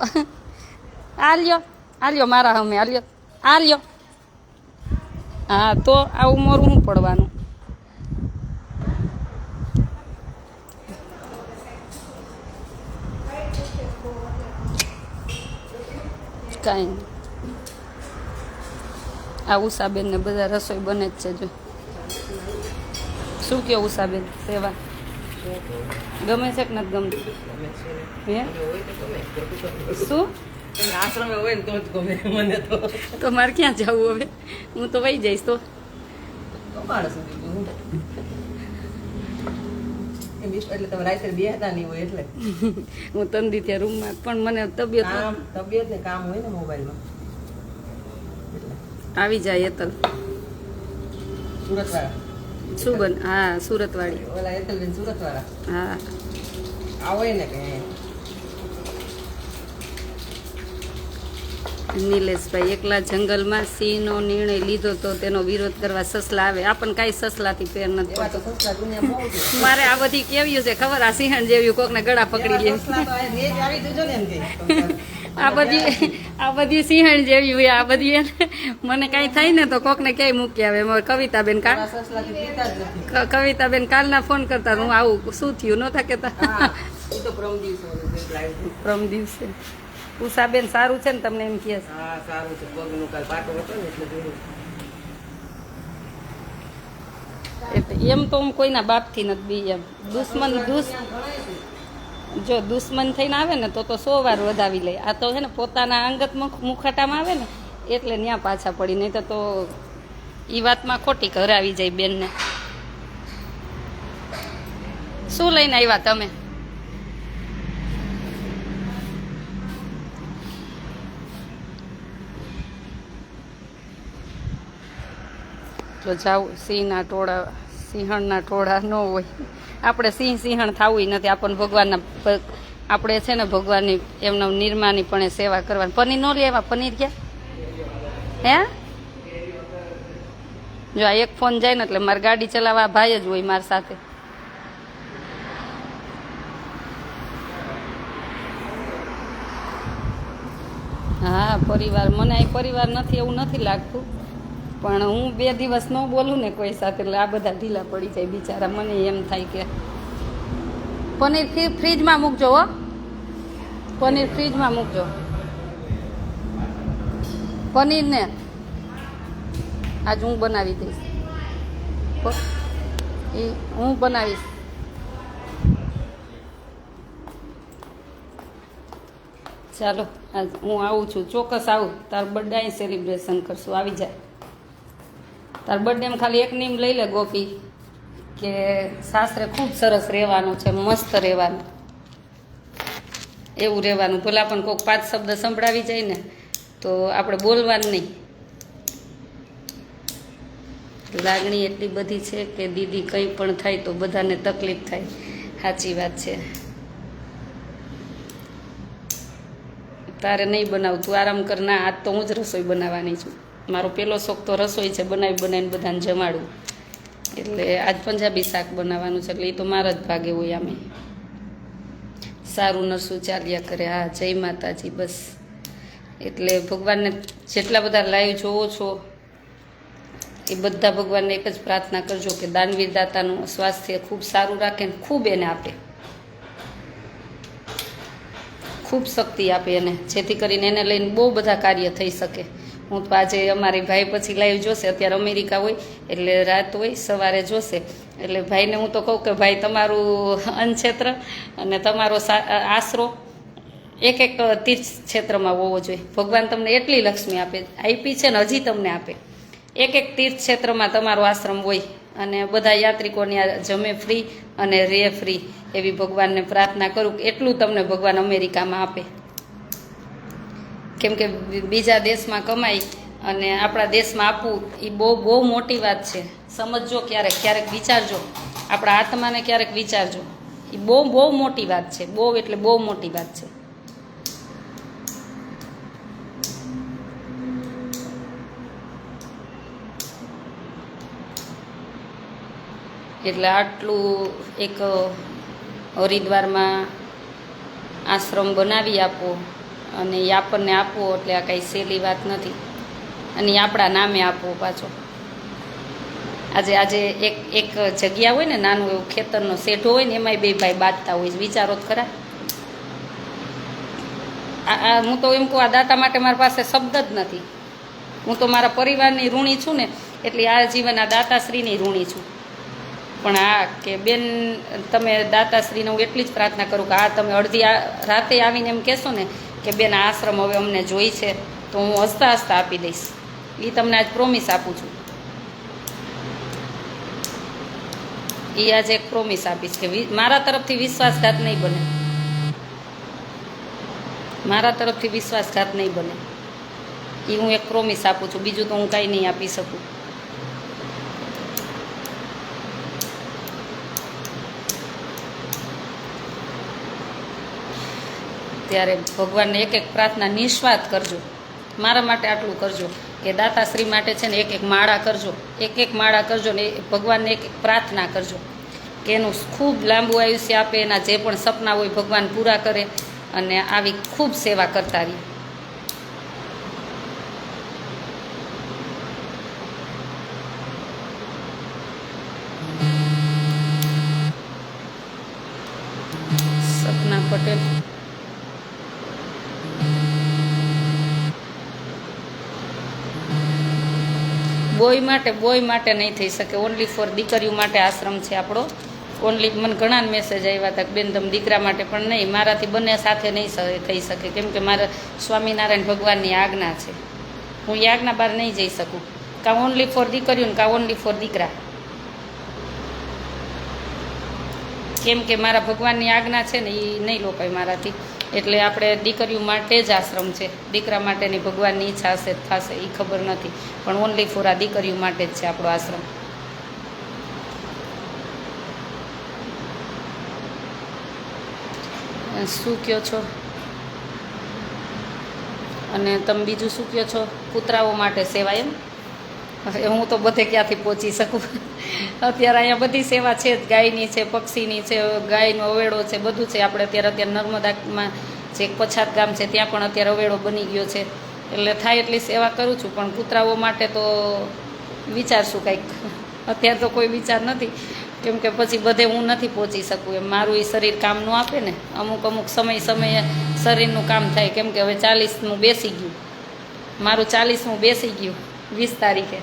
[SPEAKER 1] આલ્યો આલ્યો મારા હમે આલ્યો આલ્યો. હા તો આવું મોરું શું પડવાનું? કાંઈ નહીં. આ ઉષાબેન ને બધા રસોઈ બને જ છે. જો શું કહો ઉષાબેન, સેવા ગમે છે કે નથી ગમતી? હે શું
[SPEAKER 2] આશ્રમે હોય ને તો જ ગમે મને
[SPEAKER 1] તો મારે ક્યાં જવું હવે? હું તો વહી જઈશ. તો
[SPEAKER 2] એટલે તમે રાત્રે બેહતા નહીં હોય એટલે
[SPEAKER 1] હું તંદી ત્યાં રૂમમાં, પણ મને તબિયત
[SPEAKER 2] ને કામ હોય ને મોબાઈલમાં
[SPEAKER 1] આવી જાય. એતલ
[SPEAKER 2] સુરત વાળા
[SPEAKER 1] શું બન? હા સુરત વાળી
[SPEAKER 2] ઓલા એતલબેન સુરત વાળા.
[SPEAKER 1] હા
[SPEAKER 2] આવો ને કે
[SPEAKER 1] નિલેશભાઈ એકલા જંગલમાં સિંહનો નિર્ણય લીધો તો તેનો વિરોધ કરવા સસલા આવે. આપણને કાંઈ સસલાથી ફેર નથી
[SPEAKER 2] એવા તો
[SPEAKER 1] પડતો.
[SPEAKER 2] સસલા દુનિયા બહુ છે.
[SPEAKER 1] મારે આ બધી કેવ્યું છે ખબર? આ સિંહણ જેવી કોકને ગળા પકડી
[SPEAKER 2] એવા
[SPEAKER 1] લે.
[SPEAKER 2] સસલા તો અહીં રેજ આવી જજો ને એમ કે
[SPEAKER 1] આ બધી સિંહણ જેવી હોય. આ બધી મને કાંઈ થાય ને તો કોકને ક્યાંય મૂકી આવે. મારે કવિતાબેન કાલ
[SPEAKER 2] એવા સસલાથી પીતા જ નથી.
[SPEAKER 1] કવિતાબેન કાલના ફોન કરતા હું આવું શું થયું નહોતા કહેતા.
[SPEAKER 2] હા એ તો પ્રમ દિવસે લાઈવ.
[SPEAKER 1] પ્રમ દિવસે ઉષાબેન સારું છે ને તમને એમ કહે છે?
[SPEAKER 2] હા સારું છે. પગનું કાલ પાટો હતો ને એટલે જોયું.
[SPEAKER 1] એટલે એમ તો હું કોઈના બાપથી નથી બી. એમ દુશ્મન થઈને આવે ને તો 100 વાર વધાવી લે. આ તો છે ને પોતાના અંગત મુખાટામાં આવે ને એટલે ત્યાં પાછા પડી. નહીં તો એ વાતમાં ખોટી ઘર આવી જાય બેનને. શું લઈને આવ્યા તમે? તો જાવ સિંહના ટોળા, સિંહણના ટોળા ન હોય. આપણે સિંહણ થવું નથી. આપણને ભગવાનના આપણે છે ને ભગવાનની એમના નિર્માની પણ સેવા કરવાની. પનીર ન લેવા? પનીર ક્યાં હે? જો આ એક ફોન જાય ને એટલે મારે ગાડી ચલાવવા ભાઈ જ હોય મારી સાથે. હા પરિવાર, મને અહીં પરિવાર નથી એવું નથી લાગતું, પણ હું 2 દિવસ ન બોલું ને કોઈ સાથે એટલે આ બધા ઢીલા પડી જાય બિચારા. મને એમ થાય કે પનીર ફ્રીજમાં મૂકજો હો, પનીર ફ્રીજમાં મૂકજો. પનીરને આજ હું બનાવી દઈશ. એ હું બનાવીશ. ચાલો આજ હું આવું છું, ચોક્કસ આવું. તાર બર્થડે અહીં સેલિબ્રેશન કરશું, આવી જાય. તાર બર્થડેમાં ખાલી એક નીમ લઈ લે ગોપી, કે સાસરે ખૂબ સરસ રહેવાનું છે, મસ્ત રહેવાનું, એવું રહેવાનું. ભલા પણ કોઈક 5 શબ્દ સંભળાવી જાય ને તો આપણે બોલવાનું નહીં. લાગણી એટલી બધી છે કે દીદી કંઈ પણ થાય તો બધાને તકલીફ થાય. સાચી વાત છે. તારે નહીં બનાવું, તું આરામ કર. ના, આજ તો હું જ રસોઈ બનાવવાની છું. મારો પહેલો શોખ તો રસોઈ છે, બનાવીને બધાને જમાડું. એટલે આજ પંજાબી શાક બનાવવાનું છે, એટલે એ તો મારા જ ભાગે હોય. આમે સારું નરસું ચાલ્યા કરે. હા, જય માતાજી. બસ એટલે ભગવાનને જેટલા બધા લાઈવ જોવો છો એ બધા ભગવાનને એક જ પ્રાર્થના કરજો કે દાનવીર દાતાનું સ્વાસ્થ્ય ખૂબ સારું રાખે ને ખૂબ એને આપે, ખૂબ શક્તિ આપે એને, જેથી કરીને એને લઈને બહુ બધા કાર્ય થઈ શકે. હું તો આજે અમારી ભાઈ પછી લાઈવ જોશે, અત્યારે અમેરિકા હોય એટલે રાત હોય, સવારે જોશે. એટલે ભાઈને હું તો કહું કે ભાઈ તમારું અન્નક્ષેત્ર અને તમારો આશરો એક એક તીર્થ ક્ષેત્રમાં હોવો જોઈએ. ભગવાન તમને એટલી લક્ષ્મી આપી છે ને હજી તમને આપે. એક એક તીર્થ ક્ષેત્રમાં તમારો આશ્રમ હોય અને બધા યાત્રિકોને જમે ફ્રી અને રહે ફ્રી, એવી ભગવાનને પ્રાર્થના કરું કે એટલું તમને ભગવાન અમેરિકામાં આપે. કેમ કે બીજા દેશમાં કમાઈ અને આપણા દેશમાં આપવું એ બહુ મોટી વાત છે. સમજજો, ક્યારેક વિચારજો, આપણા આત્માને ક્યારેક વિચારજો. એ બહુ મોટી વાત છે, બહુ એટલે બહુ મોટી વાત છે. એટલે આટલું એક હરિદ્વારમાં આશ્રમ બનાવી આપો અને એ આપણને આપવો એટલે આ કાંઈ સહેલી વાત નથી. અને આપણા નામે આપવો પાછો. આજે એક જગ્યા હોય ને, નાનું એવું ખેતરનો શેઢો હોય ને, એમાંય બે ભાઈ બાંધતા હોય. વિચારો જ ખરા. હું તો એમ કહું, આ દાતા માટે મારી પાસે શબ્દ જ નથી. હું તો મારા પરિવારની ઋણી છું ને, એટલે આ જીવન આ દાતાશ્રીની ઋણી છું. પણ આ કે બેન, તમે દાતાશ્રીને હું એટલી જ પ્રાર્થના કરું કે આ તમે અડધી રાતે આવીને એમ કહેશો ને કે બેન આ આશ્રમ હવે અમને જોઈ છે, તો હું હસતા હસતા આપી દઈશ. એ તમને આજ પ્રોમિસ આપું છું. એ આજે એક પ્રોમિસ આપીશ કે મારા તરફથી વિશ્વાસઘાત નહીં બને, મારા તરફથી વિશ્વાસઘાત નહીં બને. એ હું એક પ્રોમિસ આપું છું. બીજું તો હું કાંઈ નહીં આપી શકું. ત્યારે ભગવાનને એક એક પ્રાર્થના નિસ્વાર્થ કરજો. મારા માટે આટલું કરજો કે દાતાશ્રી માટે છે ને એક એક માળા કરજો, એક માળા કરજો ને ભગવાનને એક પ્રાર્થના કરજો કે એનું ખૂબ લાંબુ આયુષ્ય આપે, એના જે પણ સપના હોય ભગવાન પૂરા કરે અને આવી ખૂબ સેવા કરતા રહી. સપના પટેલ બોય માટે નહીં થઈ શકે. ઓનલી ફોર દીકરીઓ માટે આશ્રમ છે આપણો. ઓનલી મને ઘણા મેસેજ આવ્યા હતા કે બેન તમે દીકરા માટે, પણ નહીં, મારાથી બંને સાથે નહીં થઈ શકે. કેમ કે મારા સ્વામિનારાયણ ભગવાનની આજ્ઞા છે. હું એ આજ્ઞા બહાર નહીં જઈ શકું. કાં ઓનલી ફોર દીકરીઓ ને કાં ઓનલી ફોર દીકરા. કેમ કે મારા ભગવાનની આજ્ઞા છે ને એ નહીં લોપાય મારાથી. એટલે આપણે દીકરીઓ માટે જ આશ્રમ છે. દીકરા માટેની ભગવાનની ઈચ્છા હશે થશે એ ખબર નથી, પણ ઓનલી ફોર આ દીકરીઓ માટે જ છે આપણો આશ્રમ. શું કહો છો? અને તમે બીજું શું કહો છો? કૂતરાઓ માટે સેવા એમ? હું તો બધે ક્યાંથી પહોંચી શકું. અત્યારે અહીંયા બધી સેવા છે જ. ગાયની છે, પક્ષીની છે, ગાયનો અવેડો છે, બધું છે. આપણે અત્યારે નર્મદામાં જે પછાત ગામ છે ત્યાં પણ અત્યારે અવેડો બની ગયો છે. એટલે થાય એટલી સેવા કરું છું. પણ કૂતરાઓ માટે તો વિચારશું કંઈક. અત્યારે તો કોઈ વિચાર નથી, કેમ કે પછી બધે હું નથી પહોંચી શકું એમ. મારું એ શરીર કામ ન આપે ને. અમુક સમયે શરીરનું કામ થાય. કેમ કે હવે 40મું બેસી ગયું મારું. 40મું બેસી ગયું 20 તારીખે.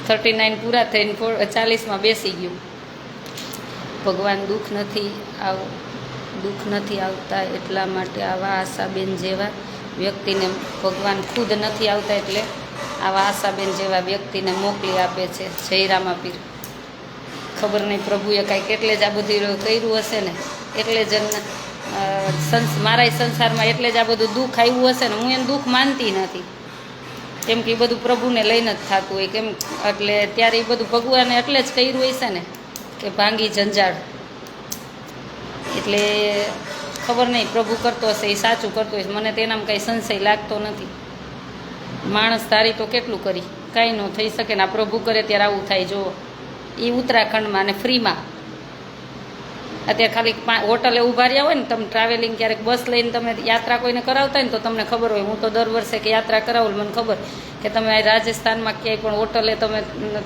[SPEAKER 1] 39 પૂરા થઈને 40માં બેસી ગયું. ભગવાન દુઃખ નથી આવતા એટલા માટે આવા આશાબેન જેવા વ્યક્તિને ભગવાન ખુદ નથી આવતા, એટલે આવા આશાબેન જેવા વ્યક્તિને મોકલી આપે છે. જયરામા પીર. ખબર નહીં પ્રભુએ કાંઈક એટલે જ આ બધું કર્યું હશે ને, એટલે જ મારા સંસારમાં એટલે જ આ બધું દુઃખ આવ્યું હશે ને. હું એને દુઃખ માનતી નથી, કેમ કે એ બધું પ્રભુને લઈને જ થતું હોય. કેમ એટલે ત્યારે એ બધું ભગવાને એટલે જ કર્યું હશે ને કે ભાંગી જંજાળ. એટલે ખબર નહીં પ્રભુ કરતો હશે એ સાચું કરતો હશે. મને તેનામાં કંઈ સંશય લાગતો નથી. માણસ ધારી તો કેટલું કરી, કાંઈ ન થઈ શકે ને. આ પ્રભુ કરે ત્યારે આવું થાય. જુઓ, એ ઉત્તરાખંડમાં અને ફ્રીમાં અત્યારે ખાલી હોટલે ઊભા રહ્યા હોય ને, તમે ટ્રાવેલિંગ ક્યારેક બસ લઈને તમે યાત્રા કોઈને કરાવતા હોય ને તો તમને ખબર હોય. હું તો દર વર્ષે કે યાત્રા કરાવું, મને ખબર કે તમે આ રાજસ્થાનમાં ક્યાંય પણ હોટલે તમે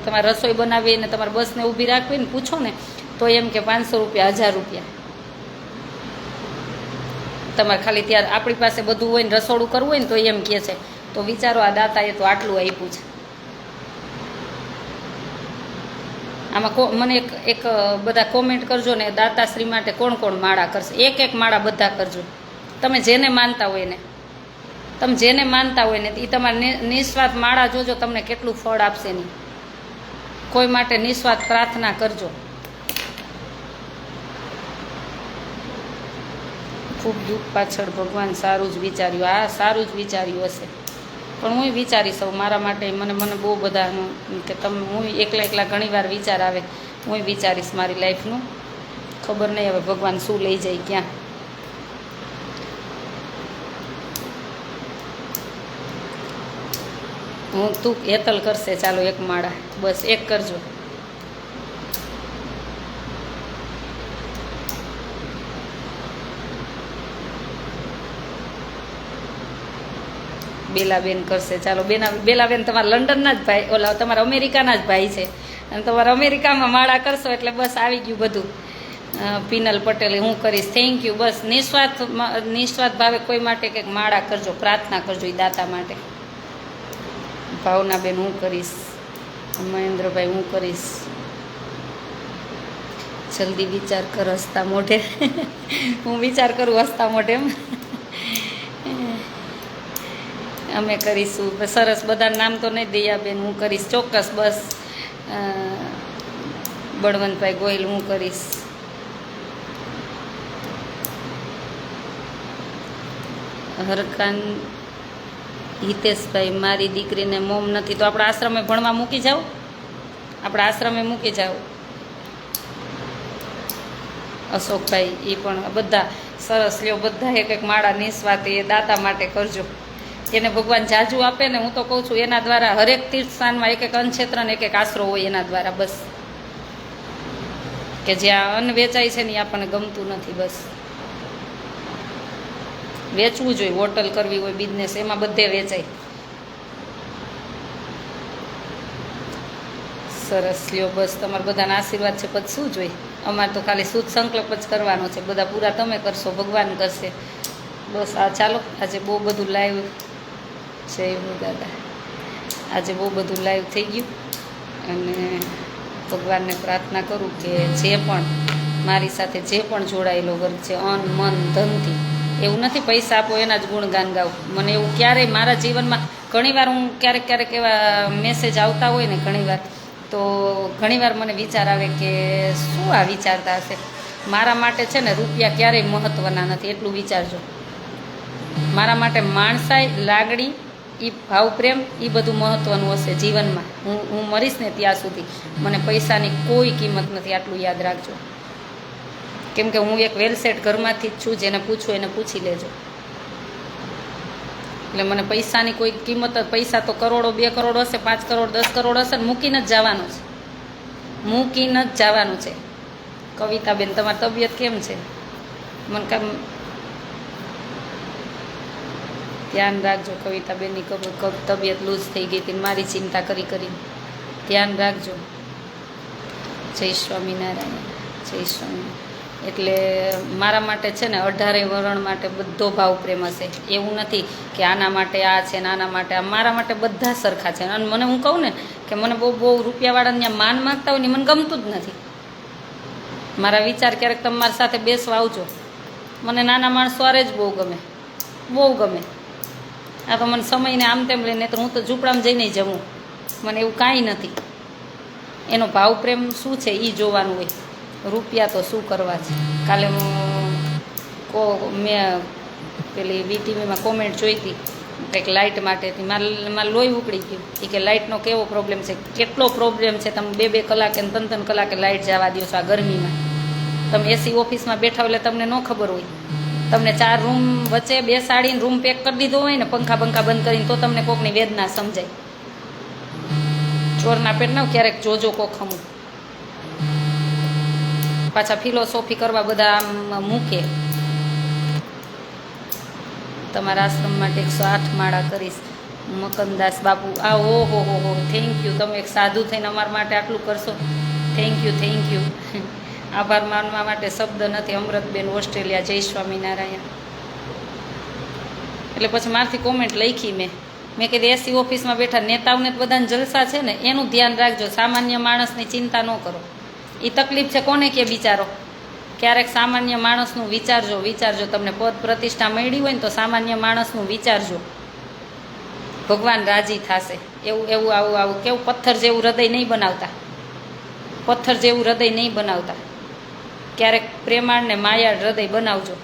[SPEAKER 1] તમારે રસોઈ બનાવીને તમારે બસને ઊભી રાખવી ને પૂછો ને તો એમ કે 500 રૂપિયા, 1000 રૂપિયા. તમારે ખાલી ત્યારે આપણી પાસે બધું હોય ને રસોડું કરવું હોય ને તો એમ કહે છે. તો વિચારો આ દાતાએ તો આટલું આપ્યું છે. આમાં મને એક બધા કોમેન્ટ કરજો ને, દાતાશ્રી માટે કોણ કોણ માળા કરશે. એક માળા બધા કરજો. તમે જેને માનતા હોય ને, તમે જેને માનતા હોય ને એ તમારે નિસ્વાર્થ માળા જોજો તમને કેટલું ફળ આપશે. નહીં કોઈ માટે નિસ્વાર્થ પ્રાર્થના કરજો. ખૂબ દુઃખ પાછળ ભગવાન સારું જ વિચાર્યું. આ સારું જ વિચાર્યું હશે, પણ હું વિચારીશ મારા માટે. મને બહુ બધાનું કે તમે, હું એકલા ઘણી વાર વિચાર આવે. હું વિચારીશ મારી લાઈફનું. ખબર નહીં હવે ભગવાન શું લઈ જાય ક્યાં. તું હેતલ કરશે. ચાલો એક માળા, બસ એક કરજો. બેલાબેન કરશે. ચાલો બેલાબેન તમારા લંડનના જ ભાઈ, ઓલા તમારા અમેરિકાના જ ભાઈ છે, અને તમારા અમેરિકામાં માળા કરશો એટલે બસ આવી ગયું બધું. પિનલ પટેલે હું કરીશ. Thank you. બસ નિસ્વાર્થ ભાવે કોઈ માટે કંઈક માળા કરજો, પ્રાર્થના કરજો એ દાતા માટે. ભાવનાબેન હું કરીશ. મહેન્દ્રભાઈ હું કરીશ. જલ્દી વિચાર કર હસતા મોઢે. હું વિચાર કરું હસતા મોઢે એમ. અમે કરીશું. સરસ. બધા નામ તો નહીં દયાબેન હું કરીશ ચોક્કસ. બસ બળવંતભાઈ ગોહિલ હું કરીશ. હરકાન હિતેશભાઈ મારી દીકરીને મોમ નથી તો આપણા આશ્રમે ભણવા મૂકી જાઓ. આપણા આશ્રમે મૂકી જાઓ. અશોકભાઈ એ પણ બધા સરસ. લ્યો બધા એક માળા નિસ્વાર્થ એ દાતા માટે કરજો. એને ભગવાન જાજુ આપે ને, હું તો કહું છું એના દ્વારા હરેક તીર્થ સ્થાનમાં એક અન્નક્ષેત્રને એક આશરો હોય એના દ્વારા. બસ કે જ્યાં અન્ન વેચાય છે ને એ આપણને ગમતું નથી. બસ વેચવું જોઈએ. હોટલ કરવી હોય, બિઝનેસ, એમાં બધે વેચાય. સરસ. લ્યો બસ તમારા બધાના આશીર્વાદ છે. પછી શું જોઈએ? અમારે તો ખાલી શુદ્ધ સંકલ્પ જ કરવાનો છે. બધા પૂરા તમે કરશો, ભગવાન કરશે. બસ આ ચાલો. આજે બહુ બધું લાઈવ જય દાદા. આજે બહુ બધું લાઈવ થઈ ગયું, અને ભગવાનને પ્રાર્થના કરું કે જે પણ મારી સાથે જે પણ જોડાયેલો વર્ગ છે, અન મન ધનથી, એવું નથી પૈસા આપો એના જ ગુણગાન ગાવ. મને એવું ક્યારેય મારા જીવનમાં ઘણીવાર હું ક્યારેક એવા મેસેજ આવતા હોય ને, ઘણીવાર મને વિચાર આવે કે શું આ વિચારતા હશે. મારા માટે છે ને રૂપિયા ક્યારેય મહત્ત્વના નથી, એટલું વિચારજો. મારા માટે માણસાઈ, લાગણી, એ ભાવ પ્રેમ, એ બધું મહત્ત્વનું હશે જીવનમાં. હું મરીશ ને ત્યાં સુધી મને પૈસાની કોઈ કિંમત નથી, આટલું યાદ રાખજો. કેમ કે હું એક વેલસેટ ઘરમાંથી જ છું. જેને પૂછવું એને પૂછી લેજો. એટલે મને પૈસાની કોઈ કિંમત, પૈસા તો કરોડો, 2 કરોડ હશે, 5 કરોડ, 10 કરોડ હશે, ને મૂકીને જ જવાનું છે. મૂકીને જ જવાનું છે. કવિતાબેન તમારી તબિયત કેમ છે? મને કામ ધ્યાન રાખજો. કવિતાબેનની તબિયત લૂઝ થઈ ગઈ હતી, મારી ચિંતા કરીને. ધ્યાન રાખજો. જય સ્વામિનારાયણ. જય સ્વામિનારાયણ. એટલે મારા માટે છે ને 18 વરણ માટે બધો ભાવ પ્રેમ હશે. એવું નથી કે આના માટે આ છે ને આના માટે આ. મારા માટે બધા સરખા છે. અને મને હું કહું ને કે મને બહુ રૂપિયાવાળાને ત્યાં માન માગતા હોય ને મને ગમતું જ નથી. મારા વિચાર ક્યારેક તમારી સાથે બેસવા આવજો. મને નાના માણસો આરે જ બહુ ગમે, બહુ ગમે. આ તો મને સમયને આમ તેમ લઈને, તો હું તો ઝૂંપડામાં જઈને જમું. મને એવું કાંઈ નથી. એનો ભાવ પ્રેમ શું છે એ જોવાનું હોય. રૂપિયા તો શું કરવા છે. કાલે મેં પેલી વીટીવીમાં કોમેન્ટ જોઈ હતી કંઈક લાઇટ માટે. મારે લોહી ઉકળી ગયું. એ કે લાઇટનો કેવો પ્રોબ્લેમ છે, કેટલો પ્રોબ્લેમ છે. તમે 2 કલાકે 3 કલાકે લાઇટ જવા દો છો આ ગરમીમાં. તમે એસી ઓફિસમાં બેઠા એટલે તમને ન ખબર હોય. તમને 4 રૂમ વચ્ચે બેસાડીને રૂમ પેક કરી દીધો હોય ને, પંખા બંધ કરીને, તો તમને કોકની વેદના સમજાય. ચોરના પેટના ક્યારેક જોજો કોખમું. પાછા ફિલોસોફી કરવા બધા આમ મૂકે. તમારા આશ્રમ માટે 108 માળા કરીશ. મકનદાસ બાપુ આ ઓહો હો થેન્ક યુ. તમે એક સાધુ થઈને અમારા માટે આટલું કરશો. Thank you. આભાર માનવા માટે શબ્દ નથી. અમૃતબેન ઓસ્ટ્રેલિયા, જય સ્વામિનારાયણ. એટલે પછી મારથી કોમેન્ટ લખી મેં કીધું એસી ઓફિસમાં બેઠા નેતાઓને બધાને જલસા છે ને એનું ધ્યાન રાખજો, સામાન્ય માણસની ચિંતા ન કરો. એ તકલીફ છે કોને કે બિચારો. ક્યારેક સામાન્ય માણસનું વિચારજો. તમને પદ પ્રતિષ્ઠા મળી હોય ને તો સામાન્ય માણસનું વિચારજો, ભગવાન રાજી થશે. એવું આવું કેવું પથ્થર જેવું હૃદય નહીં બનાવતા. ક્યારેક પ્રેમાળ ને માયાળ હૃદય બનાવજો.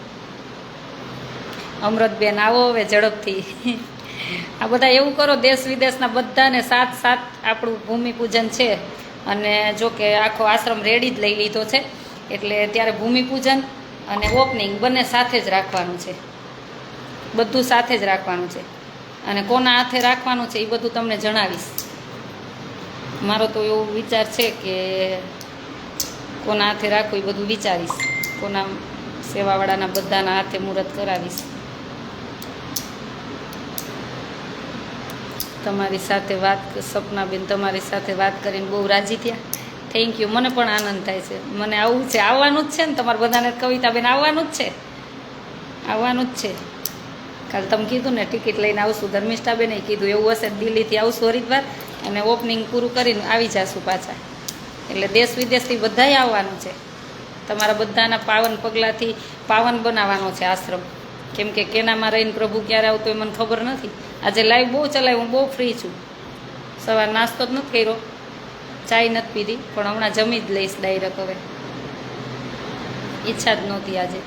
[SPEAKER 1] અમૃતબેન આવો હવે ઝડપથી. આ બધા એવું કરો, દેશ વિદેશના બધાને સાથ આપણું ભૂમિપૂજન છે. અને જો કે આખો આશ્રમ રેડી જ લઈ લીધો છે, એટલે ત્યારે ભૂમિપૂજન અને ઓપનિંગ બંને સાથે જ રાખવાનું છે. બધું સાથે જ રાખવાનું છે. અને કોના હાથે રાખવાનું છે એ બધું તમને જણાવીશ. મારો તો એવો વિચાર છે કે કોના હાથે રાખવું એ બધું વિચારીશ. કોના સેવાવાળાના બધાના હાથે મુહૂર્ત કરાવીશ. તમારી સાથે વાત, સપનાબેન તમારી સાથે વાત કરીને બહુ રાજી થયા. Thank you. મને પણ આનંદ થાય છે. મને આવવું છે, આવવાનું જ છે ને તમારે બધાને. કવિતાબેન આવવાનું જ છે. કાલે તમે કીધું ને ટિકિટ લઈને આવશું. ધર્મિષ્ઠાબેને કીધું એવું હશે દિલ્હીથી આવશું હરિદ્વાર, અને ઓપનિંગ પૂરું કરીને આવી જશું પાછા. એટલે દેશ વિદેશથી બધાય આવવાનું છે. તમારા બધાના પાવન પગલાંથી પાવન બનાવવાનો છે આશ્રમ. કેમ કે કેનામાં રહીને પ્રભુ ક્યારે આવતો એ મને ખબર નથી. આજે લાઈવ બહુ ચલાવ્યું, હું બહુ ફ્રી છું. સવાર નાસ્તો જ નથી કર્યો, ચાય નથી પીધી, પણ હમણાં જમી જ લઈશ ડાયરેક્ટ. હવે ઈચ્છા જ નહોતી આજે,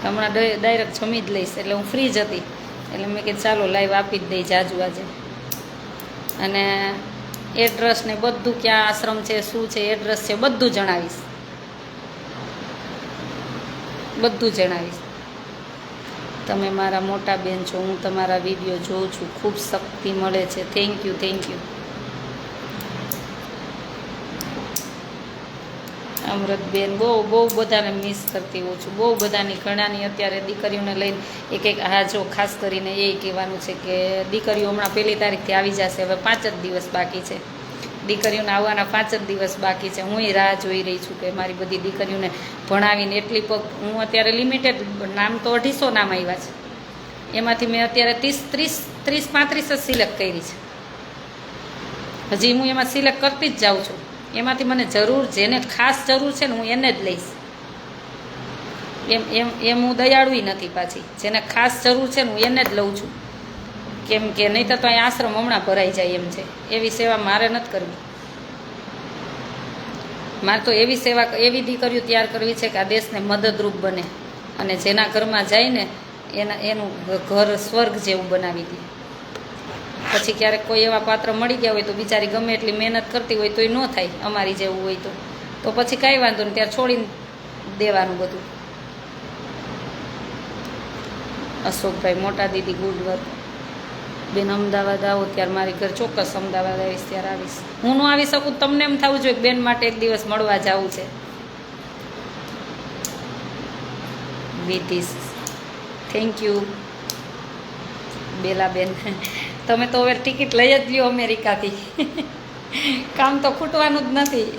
[SPEAKER 1] હમણાં ડાયરેક્ટ જમી જ લઈશ. એટલે હું ફ્રી જ હતી, એટલે મેં કીધું ચાલો લાઈવ આપી જ દઈ જાજુ આજે. અને એડ્રેસ ને બધું, ક્યાં આશ્રમ છે, શું છે, એડ્રેસ છે, બધું જણાવીશ. તમે મારા મોટા બેન છો, હું તમારા વિડીયો જોઉં છું, ખૂબ શક્તિ મળે છે. Thank you. અમૃતબેન બહુ બધાને મિસ કરતી હોઉં છું. બહુ બધાની, ઘણાની અત્યારે દીકરીઓને લઈને એક હા જો ખાસ કરીને એ કહેવાનું છે કે દીકરીઓ હમણાં 1 તારીખથી આવી જશે. હવે 5 જ દિવસ બાકી છે. દીકરીઓને આવવાના 5 જ દિવસ બાકી છે. હું રાહ જોઈ રહી છું કે મારી બધી દીકરીઓને ભણાવીને એટલી હું અત્યારે લિમિટેડ નામ તો 250 નામ આવ્યા છે. એમાંથી મેં અત્યારે 30-35 જ સિલેક્ટ કરી છે. હજી હું એમાં સિલેક્ટ કરતી જ જાઉં છું. એમાંથી મને જેને ખાસ જરૂર છે ને હું એને જ લઈશ. એમ હું દયાળુય નથી પાછી. જેને ખાસ જરૂર છે ને હું એને જ લઉં છું. કેમ કે નહીં તો અહીં આશ્રમ હમણાં ભરાઈ જાય એમ છે. એવી સેવા મારે નથી કરવી. મારે તો એવી દીકરીઓ તૈયાર કરવી છે કે આ દેશને મદદરૂપ બને, અને જેના ઘરમાં જાય ને એનું ઘર સ્વર્ગ જેવું બનાવી દે. પછી ક્યારેક કોઈ એવા પાત્ર મળી ગયા હોય તો બિચારી ગમે એટલી મહેનત કરતી હોય તોય ન થાય, અમારી જેવું હોય તો પછી કાંઈ વાંધો નહીં, ત્યારે છોડીને દેવાનું બધું. અશોકભાઈ, મોટા દીદી ગુડ વર્ક. બેન અમદાવાદ આવો ત્યારે મારી ઘર ચોક્કસ અમદાવાદ આવીશ, ત્યારે આવીશ. હું ન આવી શકું તમને એમ થવું જોઈએ બેન માટે એક દિવસ મળવા જવું છે. વિધિશ, થેન્ક યુ. બેલાબેન, તમે તો હવે ટિકિટ લઈ જ લ્યો અમેરિકાથી. કામ તો ખૂટવાનું જ નથી.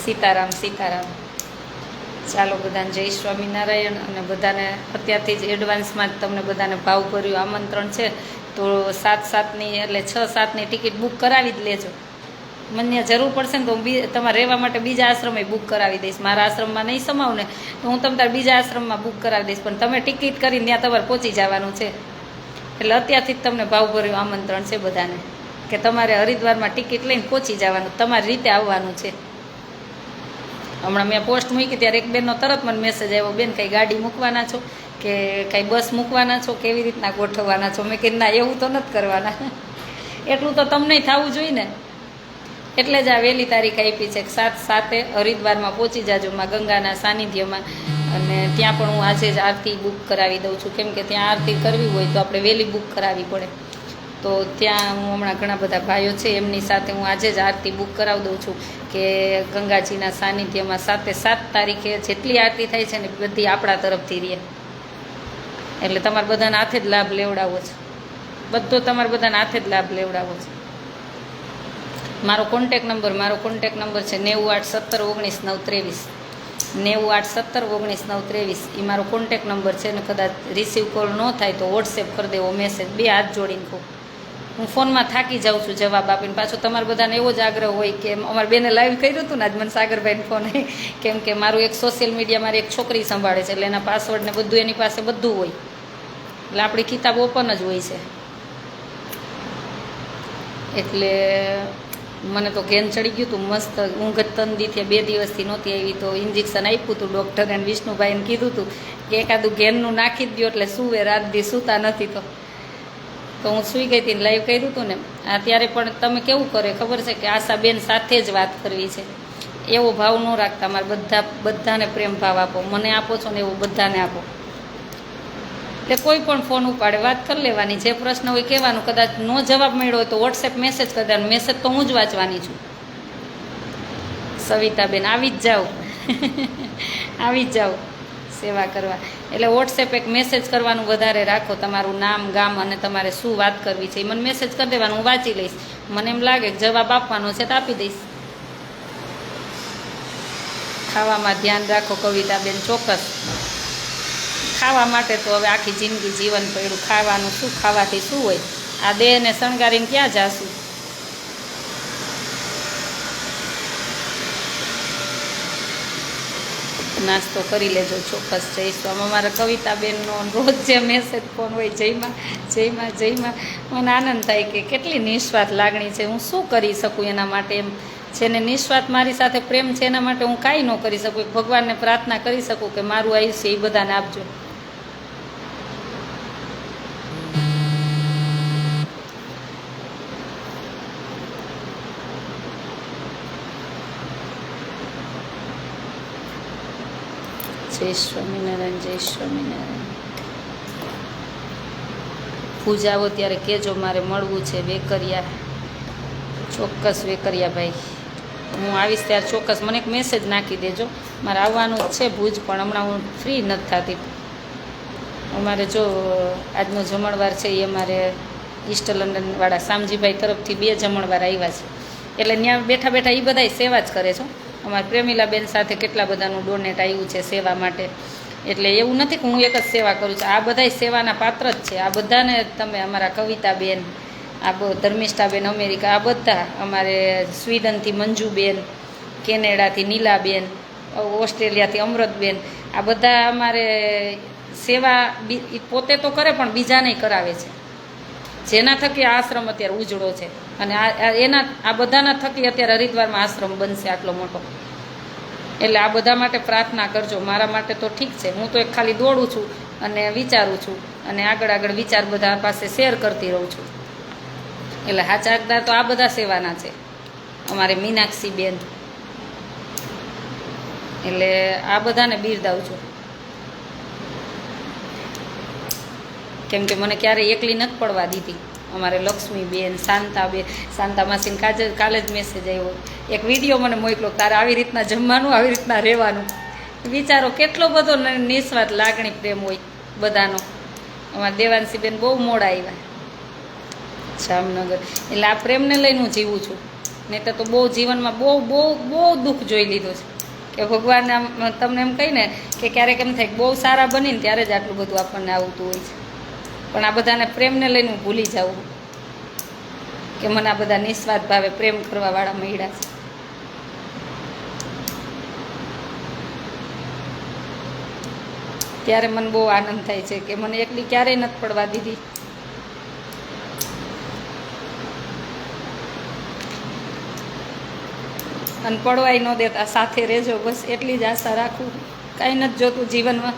[SPEAKER 1] સીતારામ. ચાલો બધાને જય સ્વામિનારાયણ. અને બધાને અત્યારથી જ એડવાન્સમાં જ તમને બધાને ભાવભર્યું આમંત્રણ છે. તો 7-7ની એટલે 6-7ની ટિકિટ બુક કરાવી જ લેજો. મને જરૂર પડશે ને તો હું તમારે રહેવા માટે બીજા આશ્રમે બુક કરાવી દઈશ. મારા આશ્રમમાં નહીં સમાવું ને તો હું તમારે બીજા આશ્રમમાં બુક કરાવી દઈશ. પણ તમે ટિકિટ કરીને ત્યાં તમારે પહોંચી જવાનું છે. એટલે અત્યારથી જ તમને ભાવભર્યું આમંત્રણ છે બધાને કે તમારે હરિદ્વારમાં ટિકિટ લઈને પહોંચી જવાનું, તમારી રીતે આવવાનું છે. હમણાં મેં પોસ્ટ મૂકી ત્યારે એક બેનનો તરત મને મેસેજ આવ્યો, બેન કંઈ ગાડી મૂકવાના છો કે કંઈ બસ મૂકવાના છો, કેવી રીતના ગોઠવવાના છો? મેં કીધું ના, એવું તો નથી કરવાના. એટલું તો તમને થવું જોઈએ ને. એટલે જ આ વહેલી તારીખ આપી છે કે 7/7 હરિદ્વારમાં પહોંચી જાજો માં ગંગાના સાનિધ્યમાં. અને ત્યાં પણ હું આજે જ આરતી બુક કરાવી દઉં છું, કેમ કે ત્યાં આરતી કરવી હોય તો આપણે વહેલી બુક કરાવવી પડે. તો ત્યાં હું હમણાં ઘણા બધા ભાઈઓ છે એમની સાથે હું આજે જ આરતી બુક કરાવી દઉં છું કે ગંગાજીના સાનિધ્યમાં 7 તારીખે જેટલી આરતી થાય છે ને બધી આપણા તરફથી રહે. એટલે તમારે બધાને હાથે જ લાભ લેવડાવવો છે, બધો તમારે બધાને હાથે જ લાભ લેવડાવવો છે. મારો કોન્ટેક નંબર છે 981719 923 એ મારો કોન્ટેક નંબર છે. ને કદાચ રિસીવ કોલ ન થાય તો વોટ્સએપ કરી દેવો, મેસેજ, 2 હાથ જોડીને કહું. હું ફોનમાં થાકી જાઉં છું જવાબ આપીને. પાછો તમારા બધાને એવો જ આગ્રહ હોય કે અમારા બેને લાઈવ કર્યું હતું ને આજ મને સાગરભાઈને ફોન, કેમ કે મારું એક સોશિયલ મીડિયા મારી એક છોકરી સંભાળે છે એટલે એના પાસવર્ડ ને બધું એની પાસે બધું હોય, એટલે આપણી કિતાબ ઓપન જ હોય છે. એટલે મને તો ઘેન ચડી ગયું હતું મસ્ત. ઊંઘ જ તંદીથી 2 દિવસથી નહોતી આવી, તો ઇન્જેક્શન આપ્યું હતું ડૉક્ટરે અને વિષ્ણુભાઈને કીધું હતું કે એકાદું ઘેનનું નાખી જ દો એટલે સૂવે, રાત દી સૂતા નથી. તો હું સૂઈ ગઈ હતી ને લાઈવ કર્યું હતું ને. ત્યારે પણ તમે કેવું કરે ખબર છે કે આશાબેન સાથે જ વાત કરવી છે, એવો ભાવ ન રાખતા. મારે બધાને પ્રેમ ભાવ આપો, મને આપો છો ને એવો બધાને આપો. એટલે કોઈ પણ ફોન ઉપાડે વાત કરી લેવાની, જે પ્રશ્ન હોય કહેવાનું. કદાચ નો જવાબ મળ્યો હોય તો વોટ્સએપ મેસેજ કરી દેવાનો, મેસેજ તો હું જ વાંચવાની છું. સવિતાબેન આવી જ જાઓ આવી જ જાઓ સેવા કરવા. એટલે વોટ્સએપ એક મેસેજ કરવાનું વધારે રાખો, તમારું નામ, ગામ અને તમારે શું વાત કરવી છે એ મને મેસેજ કરી દેવાનું, હું વાંચી લઈશ. મને એમ લાગે કે જવાબ આપવાનો છે તો આપી દઈશ. ખાવામાં ધ્યાન રાખો કવિતાબેન, ચોક્કસ. ખાવા માટે તો હવે આખી જિંદગી જીવન પડ્યું, ખાવાનું શું, ખાવાથી શું હોય? આ દેહને શણગારીને ક્યાં જાશું? નાસ્તો કરી લેજો ચોક્કસ. જઈશું અમારા કવિતાબેનનો રોજ જે મેસેજ ફોન હોય, જયમાં જયમાં જયમાં. મને આનંદ થાય કે કેટલી નિસ્વાર્થ લાગણી છે, હું શું કરી શકું એના માટે. એમ જેને નિસ્વાર્થ મારી સાથે પ્રેમ છે એના માટે હું કાંઈ ન કરી શકું. ભગવાનને પ્રાર્થના કરી શકું કે મારું આયુષ્ય એ બધાને આપજો. જય સ્વામિનારાયણ, જય સ્વામિનારાયણ. પૂજાવો ત્યારે કહેજો મારે મળવું છે વેકરિયા. ચોક્કસ વેકરિયા ભાઈ, હું આવીશ ત્યારે ચોક્કસ મને એક મેસેજ નાખી દેજો. મારે આવવાનું જ છે ભુજ, પણ હમણાં હું ફ્રી નથી થતી. અમારે જો આજનો જમણવાર છે એ અમારે ઈસ્ટ લંડનવાળા શામજીભાઈ તરફથી 2 જમણવાર આવ્યા છે, એટલે ત્યાં બેઠા બેઠા એ બધાય સેવા જ કરે છે. અમારા પ્રેમિલાબેન સાથે કેટલા બધાનું ડોનેટ આવ્યું છે સેવા માટે. એટલે એવું નથી કે હું એક જ સેવા કરું છું, આ બધાય સેવાના પાત્ર જ છે. આ બધાને તમે, અમારા કવિતાબેન, આ ધર્મિષ્ઠાબેન અમેરિકા, આ બધા અમારે સ્વીડનથી મંજુબેન, કેનેડાથી નીલાબેન, ઓસ્ટ્રેલિયાથી અમૃતબેન, આ બધા અમારે સેવા પોતે તો કરે પણ બીજાને કરાવે છે, જેના થકી આ આશ્રમ અત્યારે ઉજળો છે. અને આ બધાના થકી અત્યારે હરિદ્વારમાં આશ્રમ બનશે આટલો મોટો. એટલે આ બધા માટે પ્રાર્થના કરજો. મારા માટે તો ઠીક છે, હું તો એક ખાલી દોડું છું અને વિચારું છું અને આગળ વિચાર બધા પાસે શેર કરતી રહું છું. એટલે હાચા હકદાર તો આ બધા સેવાના છે, અમારે મીનાક્ષી બેન. એટલે આ બધાને બિરદાવું છું, કેમ કે મને ક્યારેય એકલી નથી પડવા દીધી. અમારે લક્ષ્મીબેન, શાંતાબેન, શાંતા માસીને કાલે જ મેસેજ આવ્યો, એક વિડીયો મને મોકલો, તારે આવી રીતના જમવાનું, આવી રીતના રહેવાનું. વિચારો કેટલો બધો નિસ્વાર્થ લાગણી પ્રેમ હોય બધાનો. અમારા દેવાંશીબેન બહુ મોડા આવ્યા જામનગર. એટલે આ પ્રેમને લઈને હું જીવું છું, નહીં તો બહુ જીવનમાં બહુ બહુ બહુ દુઃખ જોઈ લીધું છે. કે ભગવાન આમ તમને એમ કહીને કે ક્યારેક એમ થાય બહુ સારા બનીને ત્યારે જ આટલું બધું આપણને આવતું હોય છે. પણ આ બધાને પ્રેમને લઈને હું ભૂલી જાઉં કે મને આ બધા નિસ્વાર્થ ભાવે પ્રેમ કરવાવાળા મળ્યા છે. ત્યારે મને બહુ આનંદ થાય છે કે મને એકલી ક્યારેય નથી પડવા દીધી. અને પડવાય ન દેતા, સાથે રહેજો, બસ એટલી જ આશા રાખું. કાંઈ નથી જોતું જીવનમાં.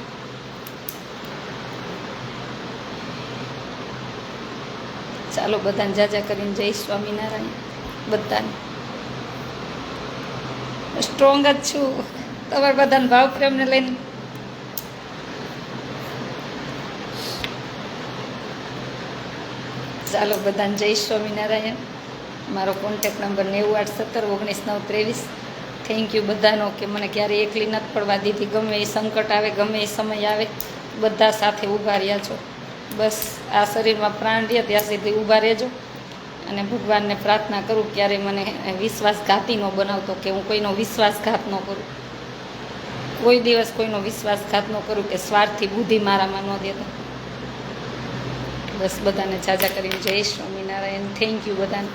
[SPEAKER 1] ચાલો બધાને જાજા કરીને જય સ્વામિનારાયણ. બધાને સ્ટ્રોંગ જ છું તમારા બધાને ભાવ પ્રેમને લઈને. ચાલો. ચાલો બધાને જય સ્વામિનારાયણ. મારો કોન્ટેક્ટ નંબર 9817199323. થેન્ક યુ બધાનો કે મને ક્યારેય એકલી નથી પડવા દીધી. ગમે એ સંકટ આવે, ગમે એ સમય આવે, બધા સાથે ઊભા રહ્યા છો. બસ આ શરીરમાં પ્રાણ રહે ત્યાં સુધી ઊભા રહેજો. અને ભગવાનને પ્રાર્થના કરું ક્યારે મને વિશ્વાસઘાતી ન બનાવતો, કે હું કોઈનો વિશ્વાસઘાત ન કરું. કોઈ દિવસ કોઈનો વિશ્વાસઘાત ન કરું, કે સ્વાર્થથી બુદ્ધિ મારામાં ન દેતો. બસ બધાને જાજા કરીને જય સ્વામિનારાયણ. થેન્ક યુ બધાને.